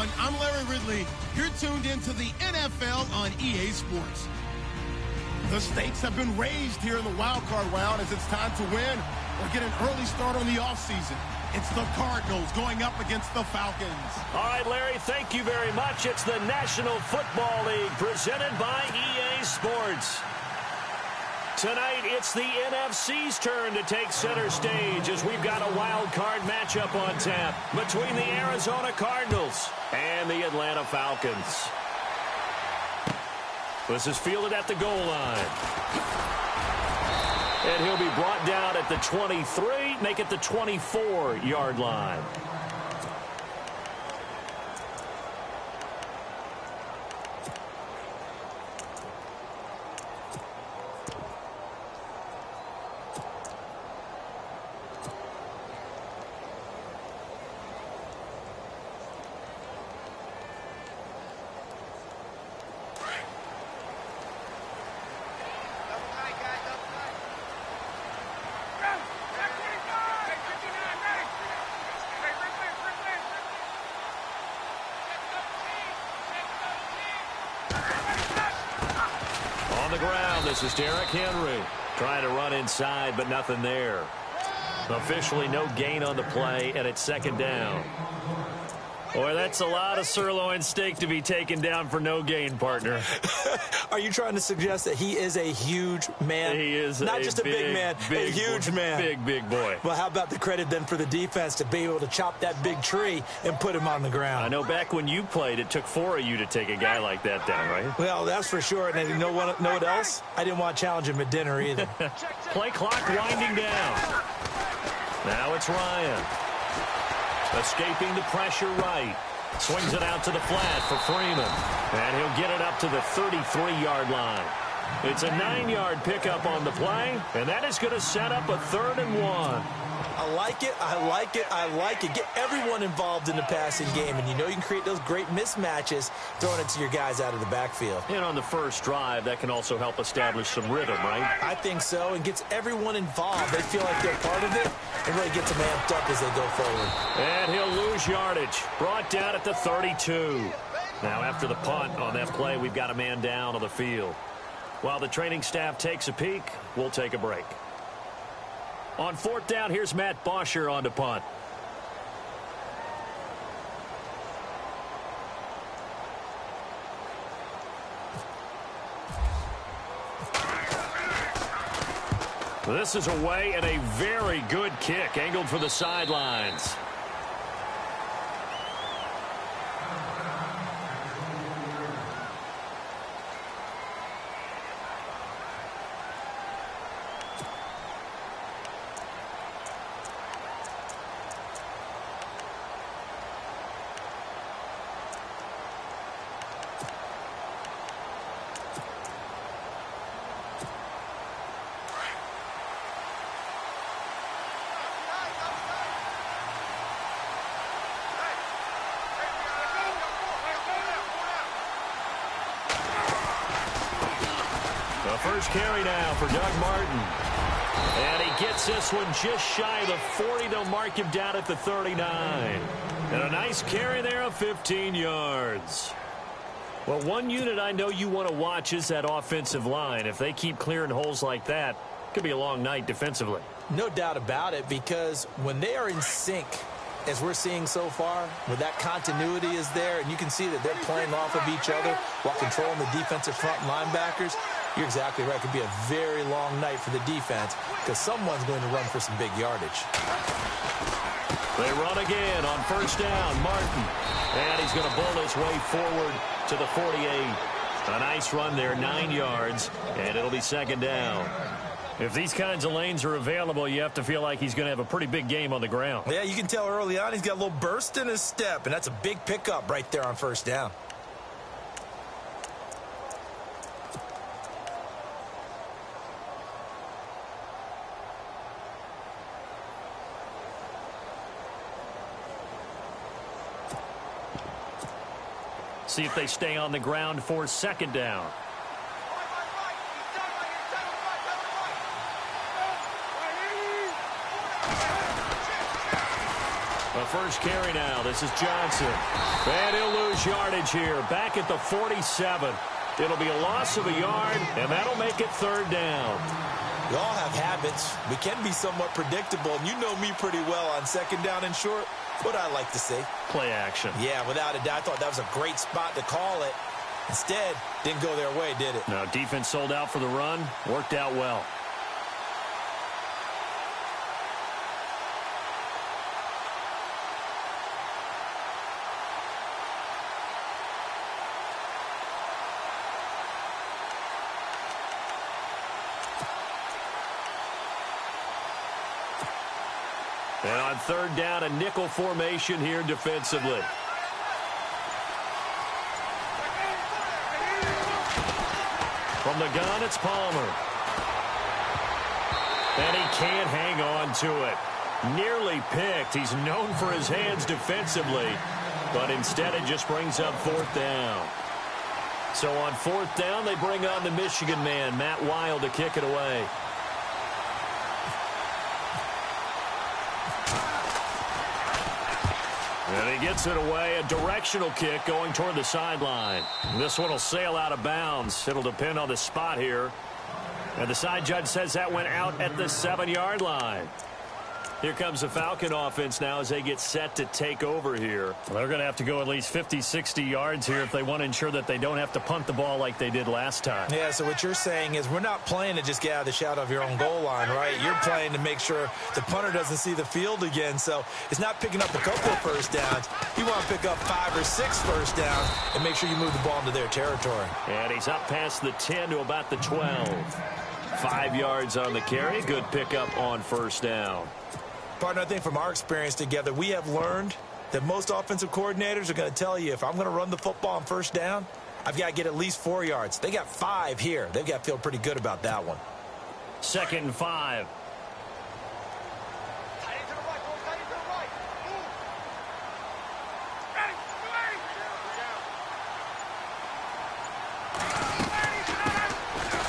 everyone. I'm Larry Ridley. You're tuned into the NFL on EA Sports. The stakes have been raised here in the wild card round as it's time to win or get an early start on the offseason. It's the Cardinals going up against the Falcons. All right, Larry, thank you very much. It's the National Football League presented by EA Sports. Tonight, it's the NFC's turn to take center stage as we've got a wild card matchup on tap between the Arizona Cardinals and the Atlanta Falcons. This is fielded at the goal line. And he'll be brought down at the 23, make it the 24-yard line. This is Derrick Henry trying to run inside, but nothing there. Officially no gain on the play, and it's second down. Boy, that's a lot of sirloin steak to be taken down for no gain, partner. Are you trying to suggest that he is a huge man? He is not just a big man, a huge man. Big boy. Well, how about the credit then for the defense to be able to chop that big tree and put him on the ground? I know back when you played, it took 4 of you to take a guy like that down, right? Well, that's for sure. And you know what else? I didn't want to challenge him at dinner either. Play clock winding down. Now it's Ryan. Escaping the pressure right. Swings it out to the flat for Freeman. And he'll get it up to the 33-yard line. It's a 9-yard pickup on the play, and that is going to set up a 3rd and 1. I like it, I like it, I like it. Get everyone involved in the passing game, and you know you can create those great mismatches throwing it to your guys out of the backfield. And on the first drive, that can also help establish some rhythm, right? I think so, and gets everyone involved. They feel like they're part of it, and really gets them amped up as they go forward. And he'll lose yardage. Brought down at the 32. Now after the punt on that play, we've got a man down on the field. While the training staff takes a peek, we'll take a break. On 4th down, here's Matt Bosher on the punt. This is away and a very good kick, angled for the sidelines. First carry now for Doug Martin. And he gets this one just shy of the 40. They'll mark him down at the 39. And a nice carry there of 15 yards. Well, one unit I know you want to watch is that offensive line. If they keep clearing holes like that, it could be a long night defensively. No doubt about it, because when they are in sync, as we're seeing so far, where that continuity is there, and you can see that they're playing off of each other while controlling the defensive front linebackers, you're exactly right. It could be a very long night for the defense because someone's going to run for some big yardage. They run again on first down. Martin. And he's going to bull his way forward to the 48. A nice run there, 9 yards, and it'll be second down. If these kinds of lanes are available, you have to feel like he's going to have a pretty big game on the ground. Yeah, you can tell early on he's got a little burst in his step, and that's a big pickup right there on first down. See if they stay on the ground for second down. A first carry now. This is Johnson. And he'll lose yardage here. Back at the 47. It'll be a loss of a yard, and that'll make it third down. We all have habits. We can be somewhat predictable, and you know me pretty well on second down and short. What I like to say. Play action. Yeah, without a doubt. I thought that was a great spot to call it. Instead, didn't go their way, did it? No, defense sold out for the run. Worked out well. And on third down, a nickel formation here defensively. From the gun, it's Palmer. And he can't hang on to it. Nearly picked. He's known for his hands defensively, but instead it just brings up fourth down. So on fourth down, they bring on the Michigan man, Matt Wild, to kick it away. And he gets it away, a directional kick going toward the sideline. This one will sail out of bounds. It'll depend on the spot here. And the side judge says that went out at the 7-yard line. Here comes the Falcon offense now as they get set to take over here. Well, they're going to have to go at least 50, 60 yards here if they want to ensure that they don't have to punt the ball like they did last time. Yeah, so what you're saying is we're not playing to just get out of the shadow of your own goal line, right? You're playing to make sure the punter doesn't see the field again. So it's not picking up a couple of first downs. You want to pick up 5 or 6 first downs and make sure you move the ball into their territory. And he's up past the 10 to about the 12. 5 yards on the carry. Good pickup on first down. Partner, I think from our experience together, we have learned that most offensive coordinators are going to tell you if I'm going to run the football on first down, I've got to get at least 4 yards. They got 5 here. They've got to feel pretty good about that one. 2nd and 5.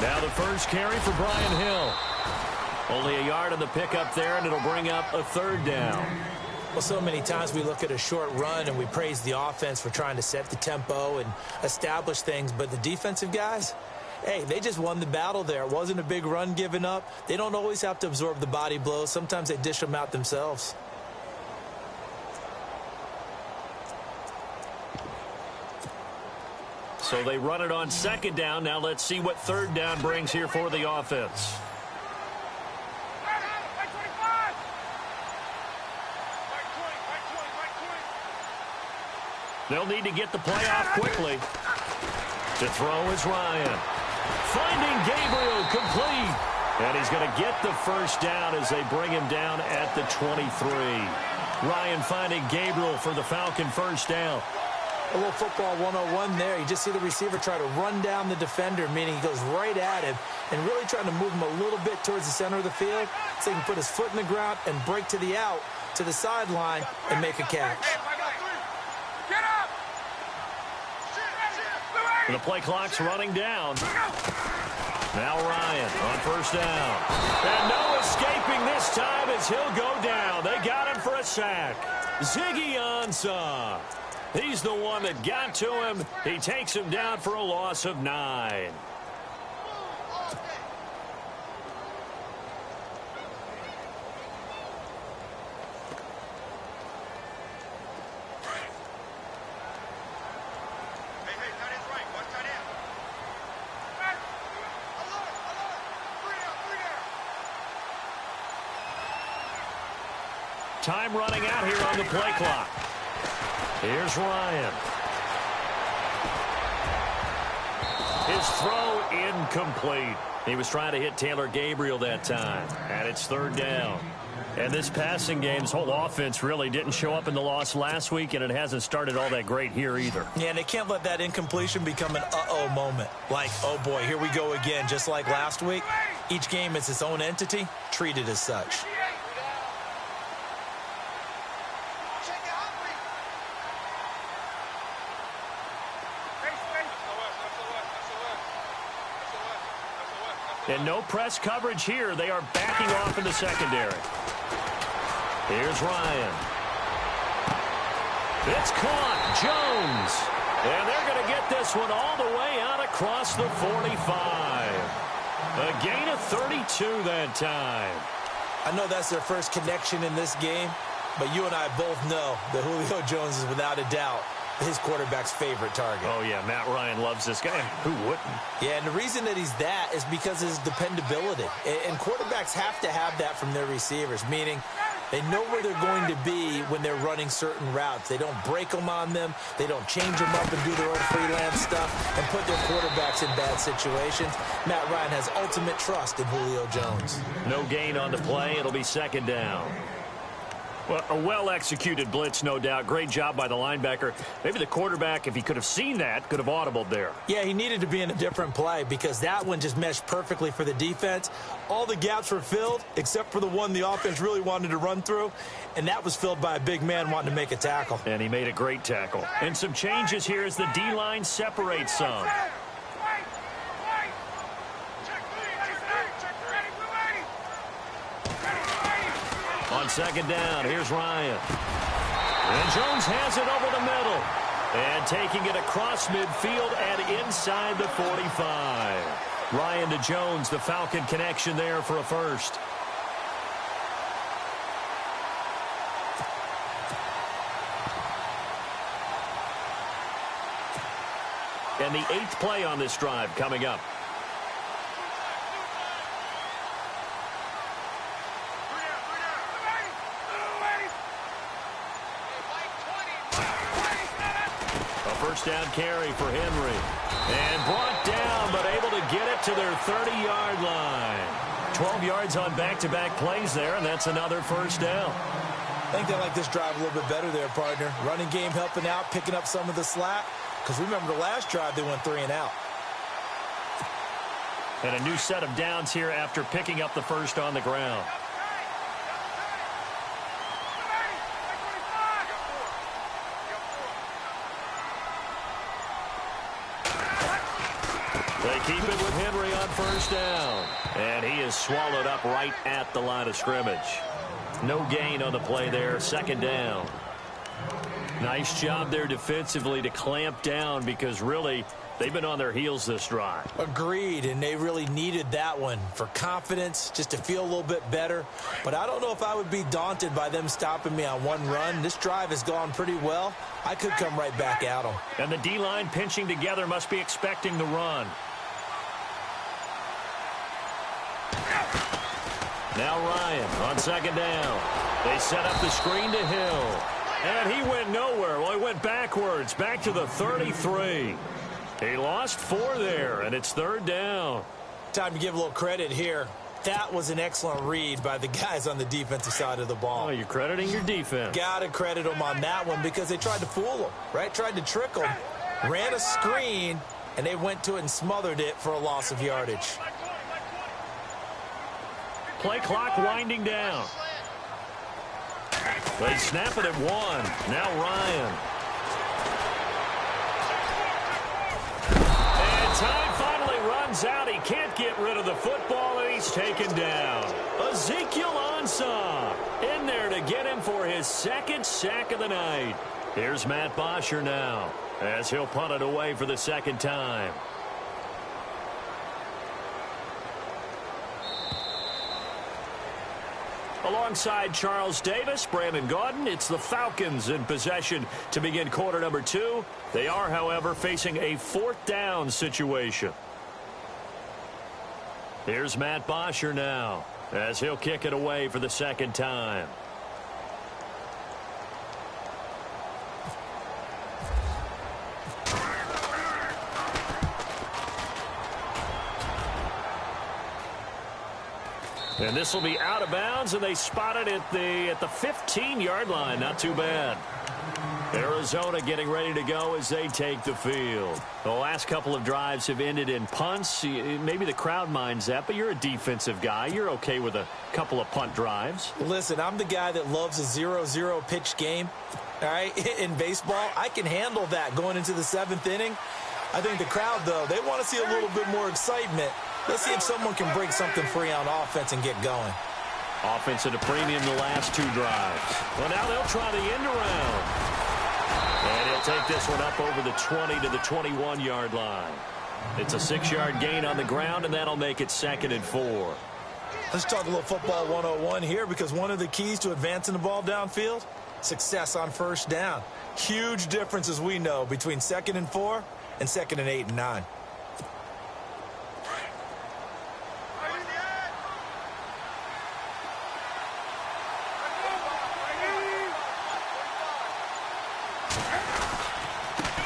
Now the first carry for Brian Hill. Only a yard on the pickup there, and it'll bring up a third down. Well, so many times we look at a short run and we praise the offense for trying to set the tempo and establish things, but the defensive guys, hey, they just won the battle there. It wasn't a big run given up. They don't always have to absorb the body blows. Sometimes they dish them out themselves. So they run it on second down. Now let's see what third down brings here for the offense. They'll need to get the play off quickly. To throw is Ryan. Finding Gabriel complete. And he's going to get the first down as they bring him down at the 23. Ryan finding Gabriel for the Falcon first down. A little football 101 there. You just see the receiver try to run down the defender, meaning he goes right at him and really trying to move him a little bit towards the center of the field so he can put his foot in the ground and break to the out, to the sideline, and make a catch. The play clock's running down. Now Ryan on first down. And no escaping this time as he'll go down. They got him for a sack. Ziggy Ansah. He's the one that got to him. He takes him down for a loss of 9. Time running out here on the play clock. Here's Ryan. His throw incomplete. He was trying to hit Taylor Gabriel that time. And it's third down. And this passing game's whole offense really didn't show up in the loss last week, and it hasn't started all that great here either. Yeah, and they can't let that incompletion become an uh-oh moment. Like, oh boy, here we go again, just like last week. Each game is its own entity, treated as such. And no press coverage here. They are backing off in the secondary. Here's Ryan. It's caught. Jones. And they're going to get this one all the way out across the 45. A gain of 32 that time. I know that's their first connection in this game, but you and I both know that Julio Jones is without a doubt his quarterback's favorite target. Oh, yeah, Matt Ryan loves this guy. Who wouldn't? Yeah, and the reason that he's that is because of his dependability. And quarterbacks have to have that from their receivers, meaning they know where they're going to be when they're running certain routes. They don't break them on them. They don't change them up and do their own freelance stuff and put their quarterbacks in bad situations. Matt Ryan has ultimate trust in Julio Jones. No gain on the play. It'll be second down. Well, a well-executed blitz, no doubt. Great job by the linebacker. Maybe the quarterback, if he could have seen that, could have audibled there. Yeah, he needed to be in a different play because that one just meshed perfectly for the defense. All the gaps were filled except for the one the offense really wanted to run through, and that was filled by a big man wanting to make a tackle. And he made a great tackle. And some changes here as the D-line separates some. On second down, here's Ryan. And Jones has it over the middle. And taking it across midfield and inside the 45. Ryan to Jones, the Falcon connection there for a first. And the 8th play on this drive coming up. First down carry for Henry. And brought down, but able to get it to their 30-yard line. 12 yards on back-to-back plays there, and that's another first down. I think they like this drive a little bit better there, partner. Running game helping out, picking up some of the slack. Because remember the last drive, they went 3 and out. And a new set of downs here after picking up the first on the ground. They keep it with Henry on first down. And he is swallowed up right at the line of scrimmage. No gain on the play there. Second down. Nice job there defensively to clamp down because really they've been on their heels this drive. Agreed, and they really needed that one for confidence, just to feel a little bit better. But I don't know if I would be daunted by them stopping me on one run. This drive has gone pretty well. I could come right back at them. And the D-line pinching together must be expecting the run. Now Ryan on second down. They set up the screen to Hill. And he went nowhere. Well, he went backwards, back to the 33. He lost 4 there, and it's third down. Time to give a little credit here. That was an excellent read by the guys on the defensive side of the ball. Oh, you're crediting your defense. Got to credit them on that one because they tried to fool them, right? Tried to trick them. Ran a screen, and they went to it and smothered it for a loss of yardage. Play clock winding down. They snap it at 1. Now Ryan. And time finally runs out. He can't get rid of the football, and he's taken down. Ezekiel Ansah in there to get him for his 2nd sack of the night. Here's Matt Bosher now as he'll punt it away for the 2nd time. Alongside Charles Davis, Brandon Gaudin, it's the Falcons in possession to begin quarter number 2. They are, however, facing a 4th down situation. Here's Matt Bosher now as he'll kick it away for the 2nd time. And this will be out of bounds, and they spot it at the 15-yard line. Not too bad. Arizona getting ready to go as they take the field. The last couple of drives have ended in punts. Maybe the crowd minds that, but you're a defensive guy. You're okay with a couple of punt drives. Listen, I'm the guy that loves a 0-0 pitch game. All right, in baseball, I can handle that going into the 7th inning. I think the crowd, though, they want to see a little bit more excitement. Let's see if someone can break something free on offense and get going. Offense at a premium the last 2 drives. Well, now they'll try the end around. And he'll take this one up over the 20 to the 21-yard line. It's a 6-yard gain on the ground, and that'll make it 2nd and 4. Let's talk a little football 101 here, because one of the keys to advancing the ball downfield, success on first down. Huge difference, as we know, between 2nd and 4 and 2nd and 8 and 9.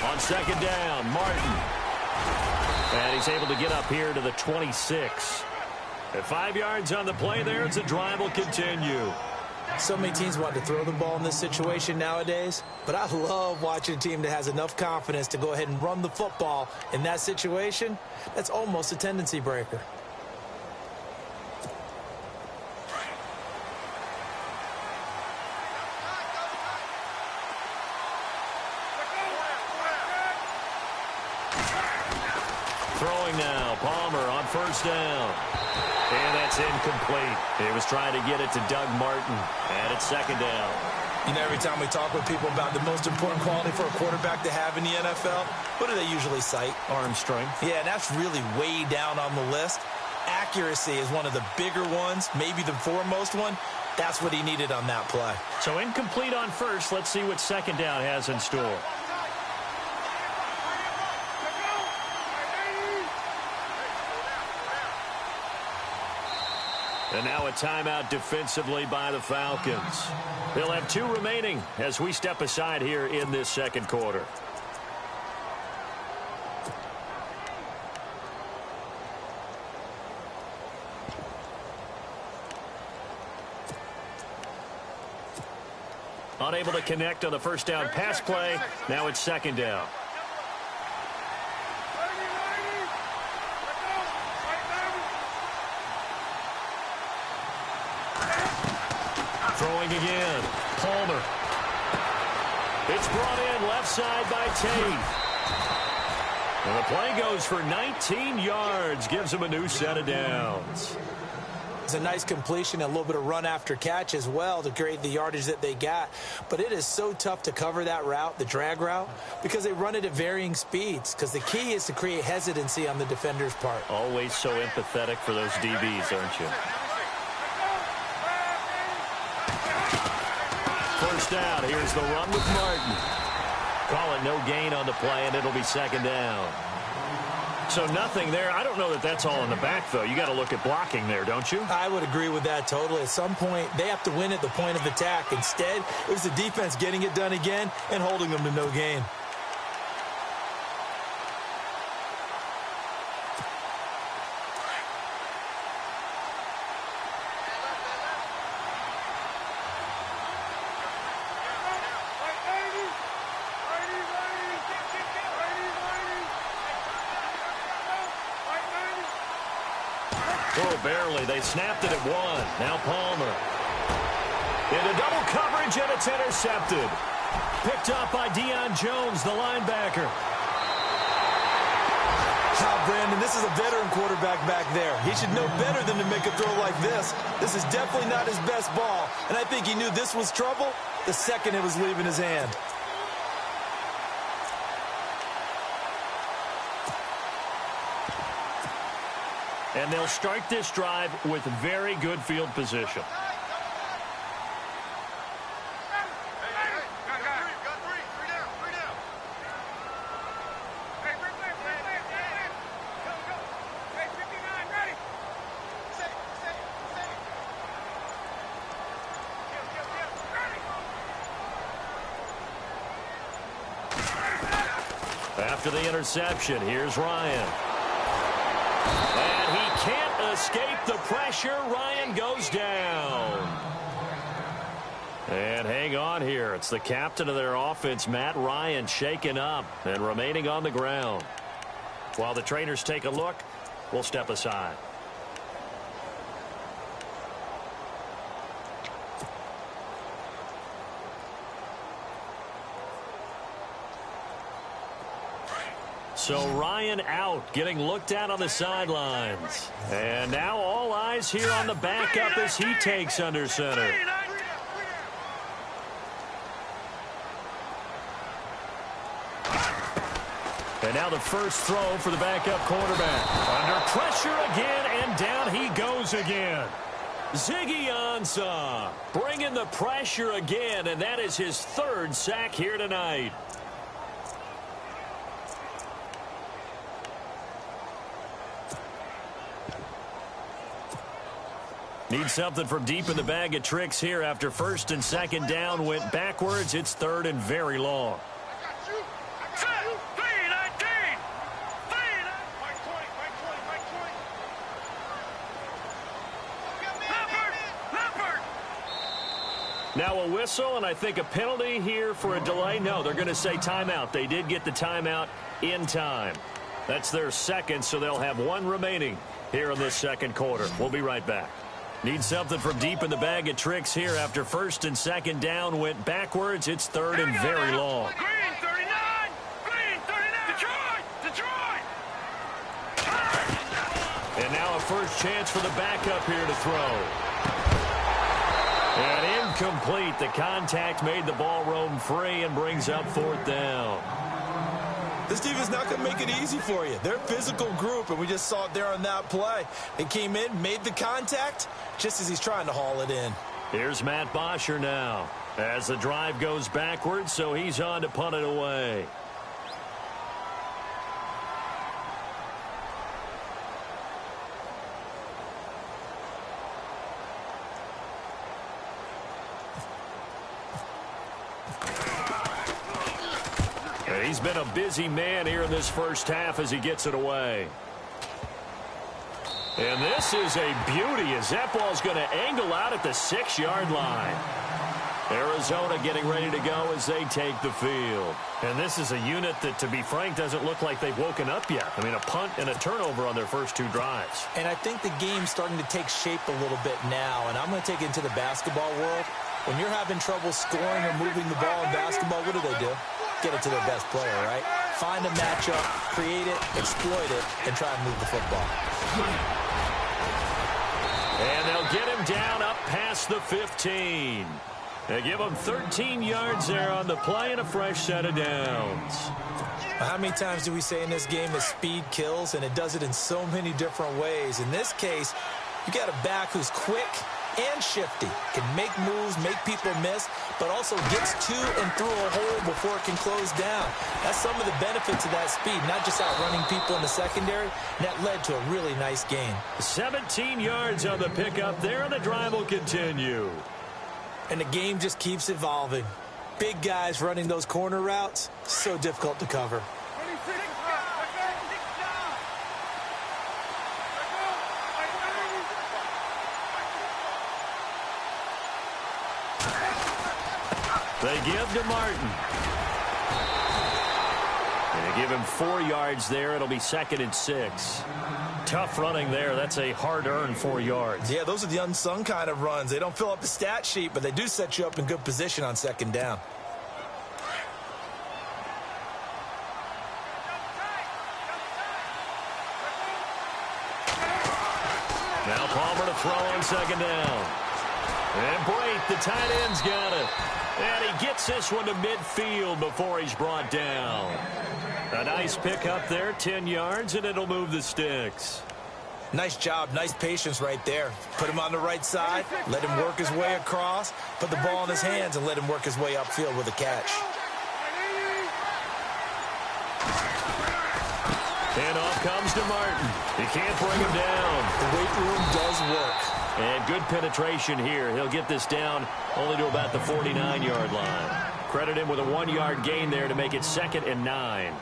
On 2nd down, Martin. And he's able to get up here to the 26. At 5 yards on the play there, the drive will continue. So many teams want to throw the ball in this situation nowadays, but I love watching a team that has enough confidence to go ahead and run the football in that situation. That's almost a tendency breaker. Throwing now, Palmer on first down. And that's incomplete. He was trying to get it to Doug Martin. And it's 2nd down. You know, every time we talk with people about the most important quality for a quarterback to have in the NFL, what do they usually cite? Arm strength. Yeah, that's really way down on the list. Accuracy is one of the bigger ones, maybe the foremost one. That's what he needed on that play. So incomplete on first. Let's see what 2nd down has in store. And now a timeout defensively by the Falcons. They'll have 2 remaining as we step aside here in this 2nd quarter. Unable to connect on the first down pass play. Now it's 2nd down. Throwing again. Palmer. It's brought in left side by Tate. And the play goes for 19 yards. Gives him a new set of downs. It's a nice completion, a little bit of run after catch as well to create the yardage that they got. But it is so tough to cover that route, the drag route, because they run it at varying speeds. Because the key is to create hesitancy on the defender's part. Always so empathetic for those DBs, aren't you? First down. Here's the run with Martin. Call it no gain on the play, and it'll be 2nd down. So nothing there. I don't know that that's all in the back, though. You got to look at blocking there, don't you? I would agree with that totally. At some point, they have to win at the point of attack. Instead, it was the defense getting it done again and holding them to no gain. Oh, barely. They snapped it at 1. Now Palmer. Into double coverage, and it's intercepted. Picked up by Deion Jones, the linebacker. Brandon, this is a veteran quarterback back there. He should know better than to make a throw like this. This is definitely not his best ball, and I think he knew this was trouble the second it was leaving his hand. And they'll start this drive with very good field position. After the interception, here's Ryan. And he can't escape the pressure. Ryan goes down. And hang on here. It's the captain of their offense, Matt Ryan, shaken up and remaining on the ground. While the trainers take a look, we'll step aside. So Ryan out, getting looked at on the sidelines. And now all eyes here on the backup as he takes under center. And now the first throw for the backup quarterback. Under pressure again, and down he goes again. Ziggy Ansah bringing the pressure again, and that is his third sack here tonight. Need something from deep in the bag of tricks here after first and second down went backwards. It's third and very long. Now a whistle, and I think a penalty here for a delay. No, they're going to say timeout. They did get the timeout in time. That's their second, so they'll have one remaining here in this second quarter. We'll be right back. Need something from deep in the bag of tricks here after first and second down went backwards. It's third and very long. Green 39! Green 39! Detroit! And now a first chance for the backup here to throw. And incomplete. The contact made the ball roam free and brings up fourth down. This defense not going to make it easy for you. They're a physical group, and we just saw it there on that play. They came in, made the contact, just as he's trying to haul it in. Here's Matt Bosher now as the drive goes backwards, so he's on to punt it away. He's been a busy man here in this first half as he gets it away. And this is a beauty as that ball's going to angle out at the 6-yard line. Arizona getting ready to go as they take the field. And this is a unit that, to be frank, doesn't look like they've woken up yet. I mean, a punt and a turnover on their first two drives. And I think the game's starting to take shape a little bit now. And I'm going to take it into the basketball world. When you're having trouble scoring or moving the ball in basketball, what do? Get it to their best player, right? Find a matchup, create it, exploit it, and try and move the football. And they'll get him down up past the 15. They give him 13 yards there on the play and a fresh set of downs. How many times do we say in this game that speed kills, and it does it in so many different ways? In this case, you got a back who's quick and shifty, can make moves, make people miss, but also gets to and through a hole before it can close down. That's some of the benefits of that speed, not just outrunning people in the secondary. That led to a really nice game. 17 yards on the pickup there, and the drive will continue. And the game just keeps evolving. Big guys running those corner routes, so difficult to cover. They give to Martin. And they give him 4 yards there. It'll be 2nd and 6. Tough running there. That's a hard-earned 4 yards. Yeah, those are the unsung kind of runs. They don't fill up the stat sheet, but they do set you up in good position on second down. Now Palmer to throw on second down. And Brate, the tight end's got it. And he gets this one to midfield before he's brought down. A nice pickup there, 10 yards, and it'll move the sticks. Nice job, nice patience right there. Put him on the right side, let him work his way across, put the ball in his hands, and let him work his way upfield with a catch. And off comes to Martin. He can't bring him down. The weight room does work. And good penetration here. He'll get this down only to about the 49-yard line. Credit him with a 1-yard gain there to make it 2nd and 9.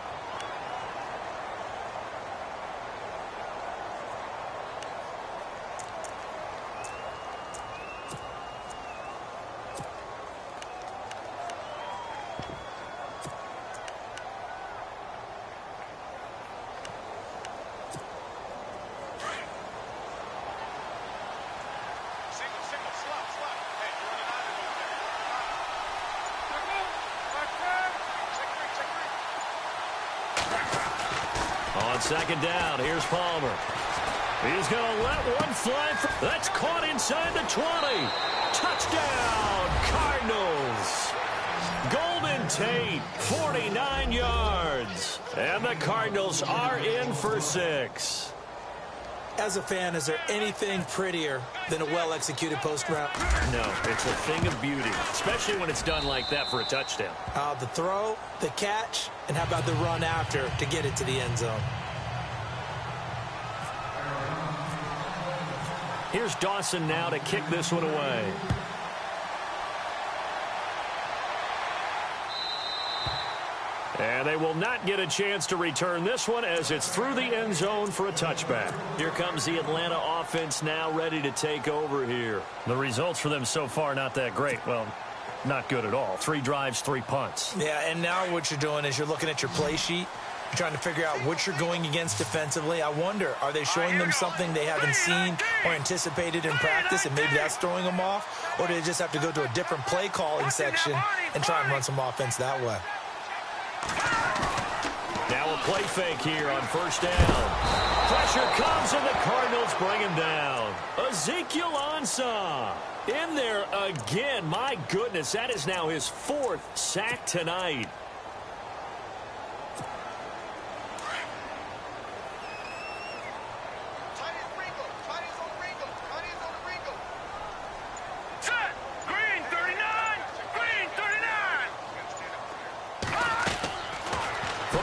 On second down, here's Palmer. He's going to let one fly. That's caught inside the 20. Touchdown, Cardinals. Golden Tate, 49 yards. And the Cardinals are in for 6. As a fan, is there anything prettier than a well-executed post route? No, it's a thing of beauty, especially when it's done like that for a touchdown. The throw, the catch, and how about the run after to get it to the end zone? Here's Dawson now to kick this one away. And they will not get a chance to return this one as it's through the end zone for a touchback. Here comes the Atlanta offense now ready to take over here. The results for them so far not that great. Well, not good at all. 3 drives, 3 punts. Yeah, and now what you're doing is you're looking at your play sheet. You're trying to figure out what you're going against defensively. I wonder, are they showing them something they haven't seen or anticipated in practice, and maybe that's throwing them off? Or do they just have to go to a different play calling section and try and run some offense that way? Now a play fake here on first down. Pressure comes and the Cardinals bring him down. Ezekiel Ansah in there again. My goodness, that is now his 4th sack tonight.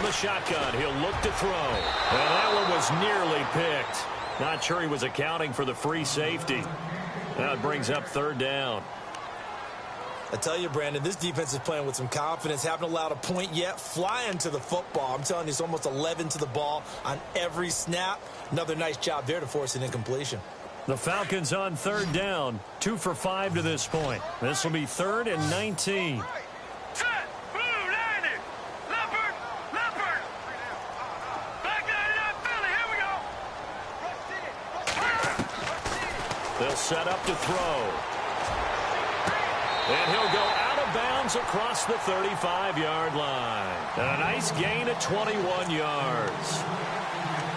The shotgun, he'll look to throw. And that one was nearly picked. Not sure he was accounting for the free safety. Now it brings up 3rd down. I tell you, Brandon, this defense is playing with some confidence. Haven't allowed a point yet. Flying to the football. I'm telling you, it's almost 11 to the ball on every snap. Another nice job there to force an incompletion. The Falcons on 3rd down. 2 for 5 to this point. This will be 3rd and 19. They'll set up to throw. And he'll go out of bounds across the 35-yard line. And a nice gain of 21 yards.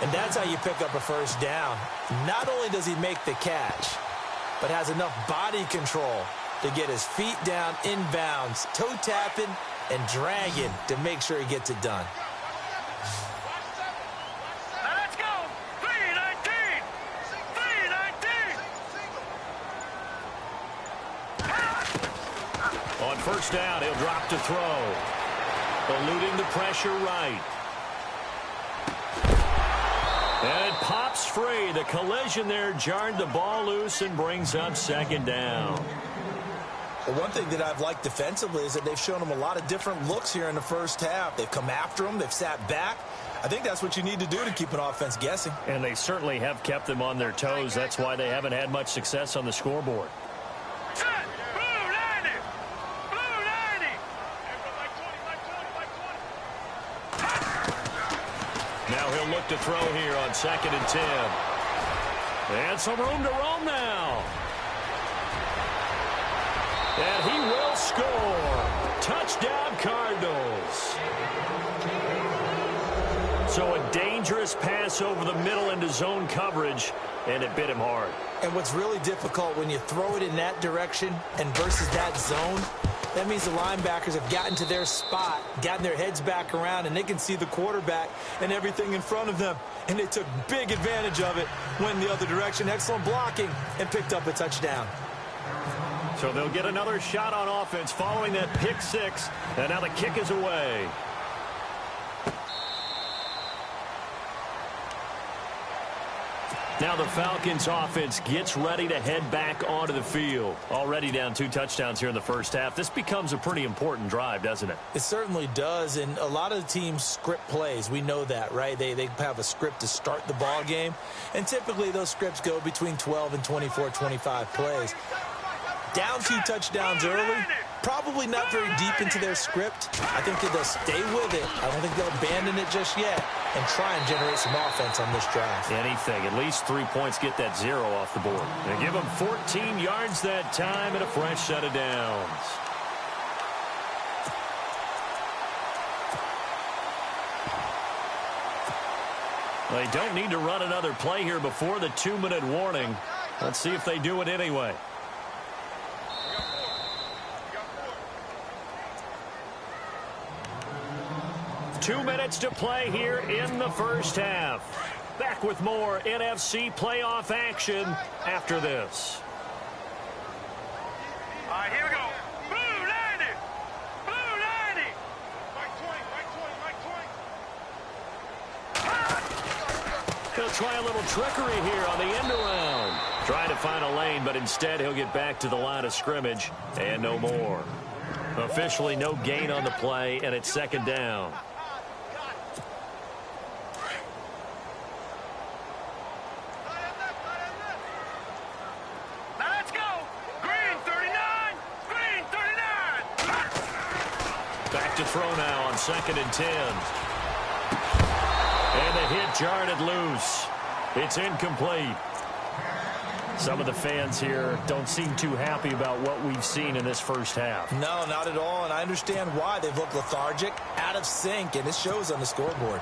And that's how you pick up a first down. Not only does he make the catch, but has enough body control to get his feet down inbounds, toe tapping and dragging to make sure he gets it done. On first down, he'll drop to throw. Eluding the pressure right. And it pops free. The collision there jarred the ball loose and brings up 2nd down. Well, one thing that I've liked defensively is that they've shown him a lot of different looks here in the first half. They've come after him. They've sat back. I think that's what you need to do to keep an offense guessing. And they certainly have kept them on their toes. That's why they haven't had much success on the scoreboard. Now he'll look to throw here on 2nd and 10. And some room to roam now. And he will score. Touchdown, Cardinals. So a dangerous pass over the middle into zone coverage, and it bit him hard. And what's really difficult when you throw it in that direction and versus that zone, that means the linebackers have gotten to their spot, gotten their heads back around, and they can see the quarterback and everything in front of them. And they took big advantage of it, went the other direction, excellent blocking, and picked up a touchdown. So they'll get another shot on offense following that pick 6, and now the kick is away. Now the Falcons offense gets ready to head back onto the field. Already down 2 touchdowns here in the first half. This becomes a pretty important drive, doesn't it? It certainly does, and a lot of the teams script plays. We know that, right? They have a script to start the ball game, and typically those scripts go between 12 and 24, 25 plays. Down 2 touchdowns early, probably not very deep into their script. I think that they'll stay with it. I don't think they'll abandon it just yet and try and generate some offense on this drive. Anything. At least 3 points, get that 0 off the board. They give them 14 yards that time and a fresh set of downs. They don't need to run another play here before the 2-minute warning. Let's see if they do it anyway. 2 minutes to play here in the first half. Back with more NFC playoff action after this. All right, here we go. Blue 90. Blue 90. Right 20. He'll try a little trickery here on the end around. Trying to find a lane, but instead he'll get back to the line of scrimmage and no more. Officially no gain on the play, and it's second down. Now let's go. Green 39. Green 39. Back to throw now on 2nd and 10. And the hit jarred it loose. It's incomplete. Some of the fans here don't seem too happy about what we've seen in this first half. No, not at all, and I understand why. They've looked lethargic, out of sync, and it shows on the scoreboard.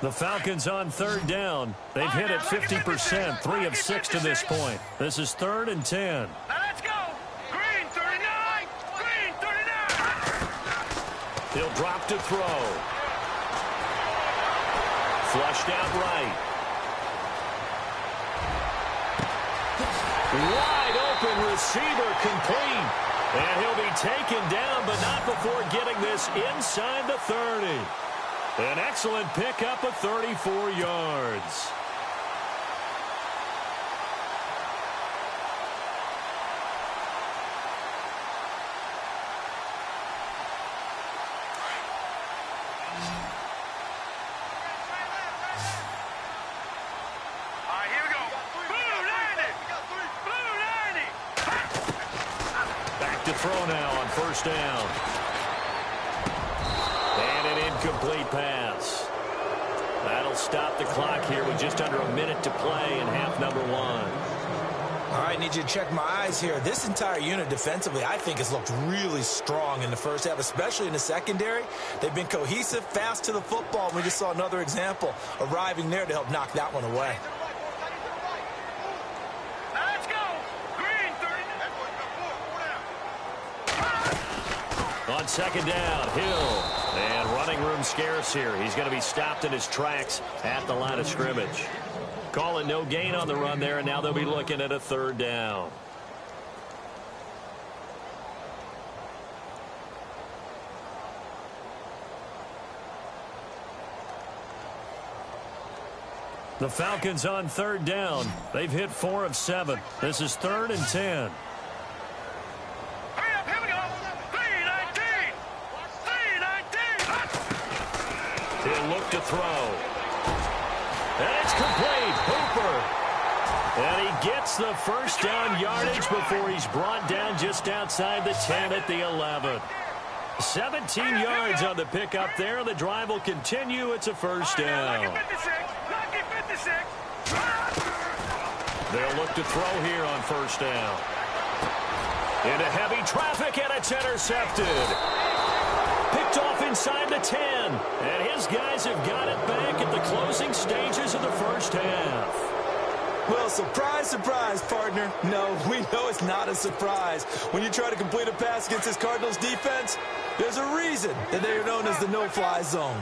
The Falcons on 3rd down. They've hit it 50%, 3 of 6 to this point. This is 3rd and 10. Now let's go. Green 39. Green 39. He'll drop to throw. Flushed out right. Wide open receiver complete. And he'll be taken down, but not before getting this inside the 30. An excellent pickup of 34 yards. All right, here we go. Blue 90. Blue 90. Back to throw now on 1st down. And an incomplete pass. That'll stop the clock here with just under a minute to play in half number 1. All right, need you to check my eyes here. This entire unit defensively, I think, has looked really strong in the first half, especially in the secondary. They've been cohesive, fast to the football. We just saw another example arriving there to help knock that one away. Now let's go. Green 30. On 2nd down, Hill. And running room scarce here. He's going to be stopped in his tracks at the line of scrimmage. Call it no gain on the run there, and now they'll be looking at a 3rd down. The Falcons on 3rd down. They've hit 4 of 7. This is 3rd and 10. Hurry up, here we go. 319. 319. He'll look to throw. And it's complete. Hooper. And he gets the first down yardage before he's brought down just outside the 10 at the 11. 17 yards on the pickup there. The drive will continue. It's a first down. Lucky 56. Lucky 56. They'll look to throw here on 1st down. Into heavy traffic, and it's intercepted. Picked off inside the 10. And his guys have got it back at the closing stages of the first half. Well, surprise, surprise, partner. No, we know it's not a surprise. When you try to complete a pass against this Cardinals defense, there's a reason that they are known as the no-fly zone.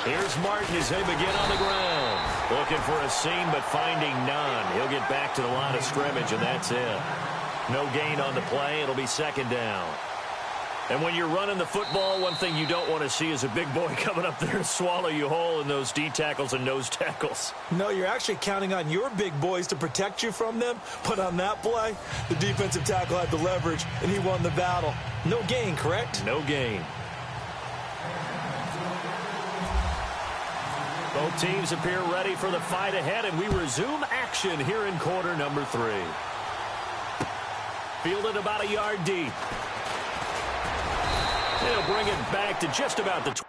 Here's Martin as they begin on the ground. Looking for a seam, but finding none. He'll get back to the line of scrimmage, and that's it. No gain on the play. It'll be 2nd down. And when you're running the football, one thing you don't want to see is a big boy coming up there and swallow you whole in those D tackles and nose tackles. No, you're actually counting on your big boys to protect you from them. But on that play, the defensive tackle had the leverage, and he won the battle. No gain, correct? No gain. Both teams appear ready for the fight ahead, and we resume action here in quarter number 3. Fielded about a yard deep. They'll bring it back to just about the 20.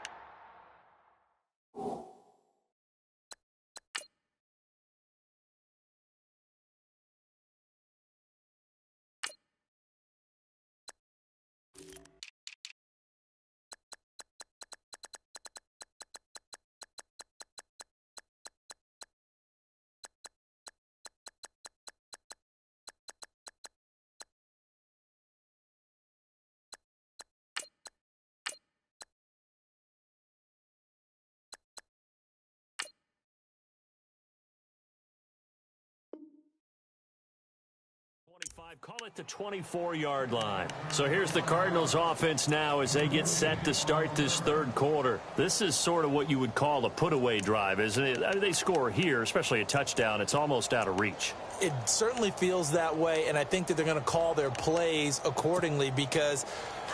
Call it the 24-yard line. So here's the Cardinals offense now as they get set to start this third quarter. This is sort of what you would call a put-away drive, isn't it? I mean, they score here, especially a touchdown. It's almost out of reach. It certainly feels that way, and I think that they're going to call their plays accordingly because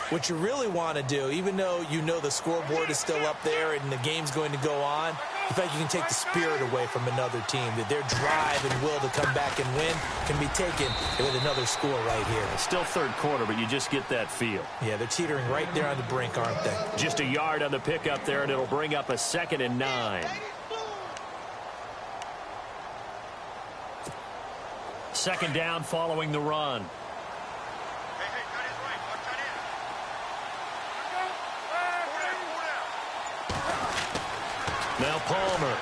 what you really want to do, even though you know the scoreboard is still up there and the game's going to go on, in fact, you can take the spirit away from another team, that their drive and will to come back and win can be taken with another score right here. It's still third quarter, but you just get that feel. Yeah, they're teetering right there on the brink, aren't they? Just a yard on the pickup there, and it'll bring up a 2nd and 9. Second down following the run. Now Palmer.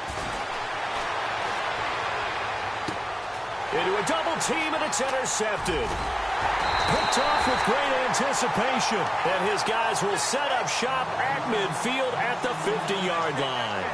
Into a double team, and it's intercepted. Picked off with great anticipation. And his guys will set up shop at midfield at the 50-yard line.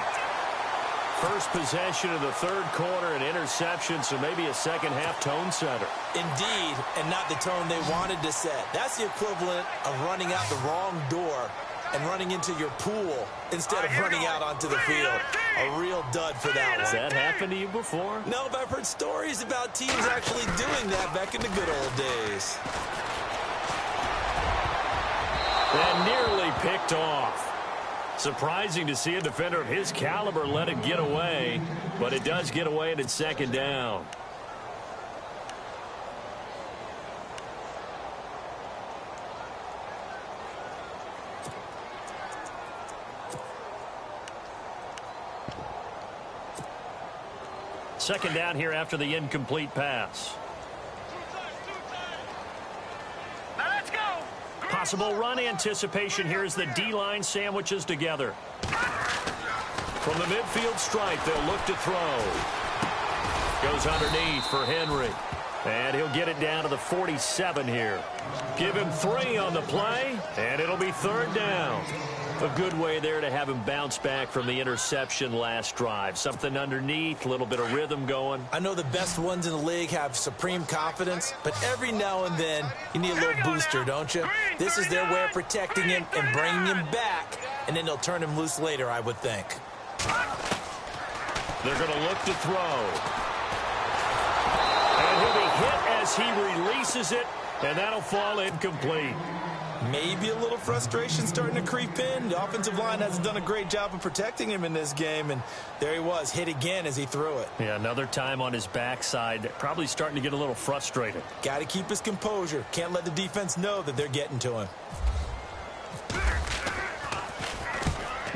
First possession of the third quarter, an interception, so maybe a second-half tone setter. Indeed, and not the tone they wanted to set. That's the equivalent of running out the wrong door and running into your pool instead of running out onto the field. A real dud for that one. Has that happened to you before? No, but I've heard stories about teams actually doing that back in the good old days. And nearly picked off. Surprising to see a defender of his caliber let it get away, but it does get away, and it's second down. Second down here after the incomplete pass. Now let's go. Possible run anticipation here as the D-line sandwiches together. From the midfield stripe, they'll look to throw. Goes underneath for Henry. And he'll get it down to the 47 here. Give him 3 on the play, and it'll be third down. A good way there to have him bounce back from the interception last drive. Something underneath, a little bit of rhythm going. I know the best ones in the league have supreme confidence, but every now and then you need a little booster, don't you? This is their way of protecting him and bringing him back, and then they'll turn him loose later, I would think. They're going to look to throw. And he'll be hit as he releases it, and that'll fall incomplete. Maybe a little frustration starting to creep in. The offensive line hasn't done a great job of protecting him in this game, and there he was, hit again as he threw it. Yeah, another time on his backside, probably starting to get a little frustrated. Got to keep his composure. Can't let the defense know that they're getting to him.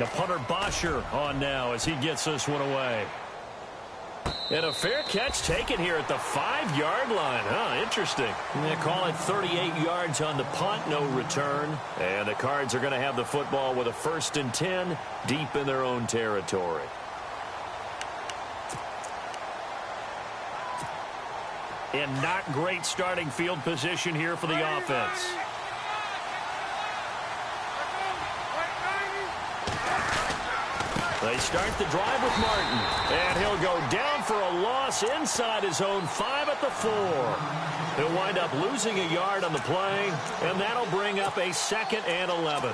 The punter Bosher on now as he gets this one away. And a fair catch taken here at the 5-yard line. Huh, interesting. They call it 38 yards on the punt, no return. And the Cards are going to have the football with a 1st and 10 deep in their own territory. And not great starting field position here for the offense. They start the drive with Martin, and he'll go down for a loss inside his own 5 at the 4. He'll wind up losing a yard on the play, and that'll bring up a 2nd and 11.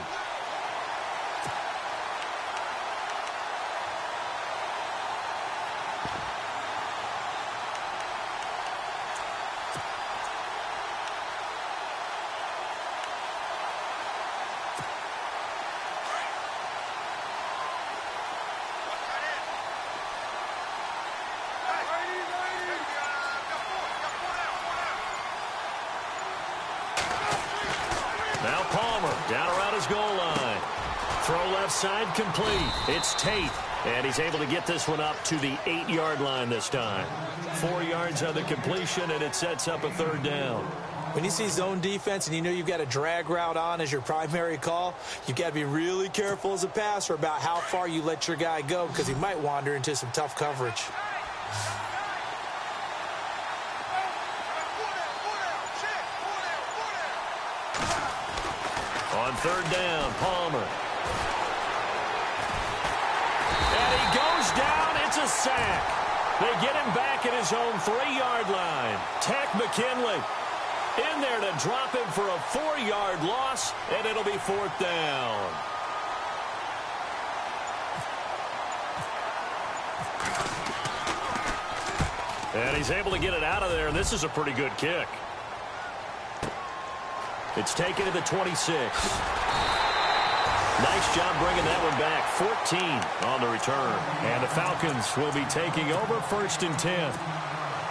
Now Palmer down around his goal line. Throw left side complete. It's Tate, and he's able to get this one up to the 8-yard line this time. 4 yards on the completion, and it sets up a 3rd down. When you see zone defense and you know you've got a drag route on as your primary call, you've got to be really careful as a passer about how far you let your guy go because he might wander into some tough coverage. On 3rd down, Palmer. And he goes down. It's a sack. They get him back at his own 3-yard line. Tech McKinley. In there to drop him for a 4-yard loss, and it'll be 4th down. And he's able to get it out of there, and this is a pretty good kick. It's taken to the 26. Nice job bringing that one back. 14 on the return. And the Falcons will be taking over 1st and 10.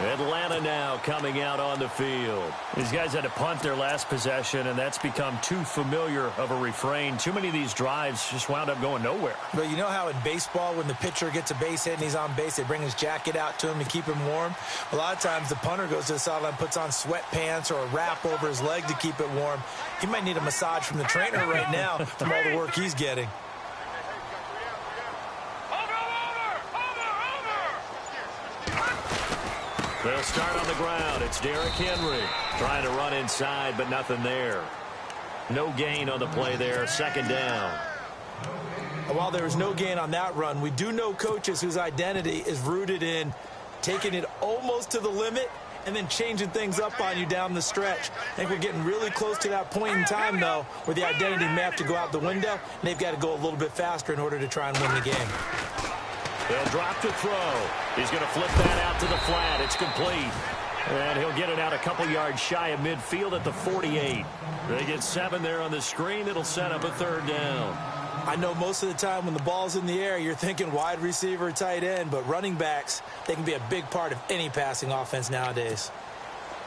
Atlanta now coming out on the field. These guys had to punt their last possession, and that's become too familiar of a refrain. Too many of these drives just wound up going nowhere. But you know how in baseball, when the pitcher gets a base hit and he's on base, they bring his jacket out to him to keep him warm? A lot of times the punter goes to the sideline, puts on sweatpants or a wrap over his leg to keep it warm. He might need a massage from the trainer right now from all the work he's getting. They'll start on the ground. It's Derrick Henry trying to run inside, but nothing there. No gain on the play there. 2nd down. While there was no gain on that run, we do know coaches whose identity is rooted in taking it almost to the limit and then changing things up on you down the stretch. I think we're getting really close to that point in time, though, where the identity may have to go out the window, and they've got to go a little bit faster in order to try and win the game. They'll drop to throw. He's going to flip that out to the flat. It's complete. And he'll get it out a couple yards shy of midfield at the 48. They get 7 there on the screen. It'll set up a 3rd down. I know most of the time when the ball's in the air, you're thinking wide receiver, tight end, but running backs, they can be a big part of any passing offense nowadays.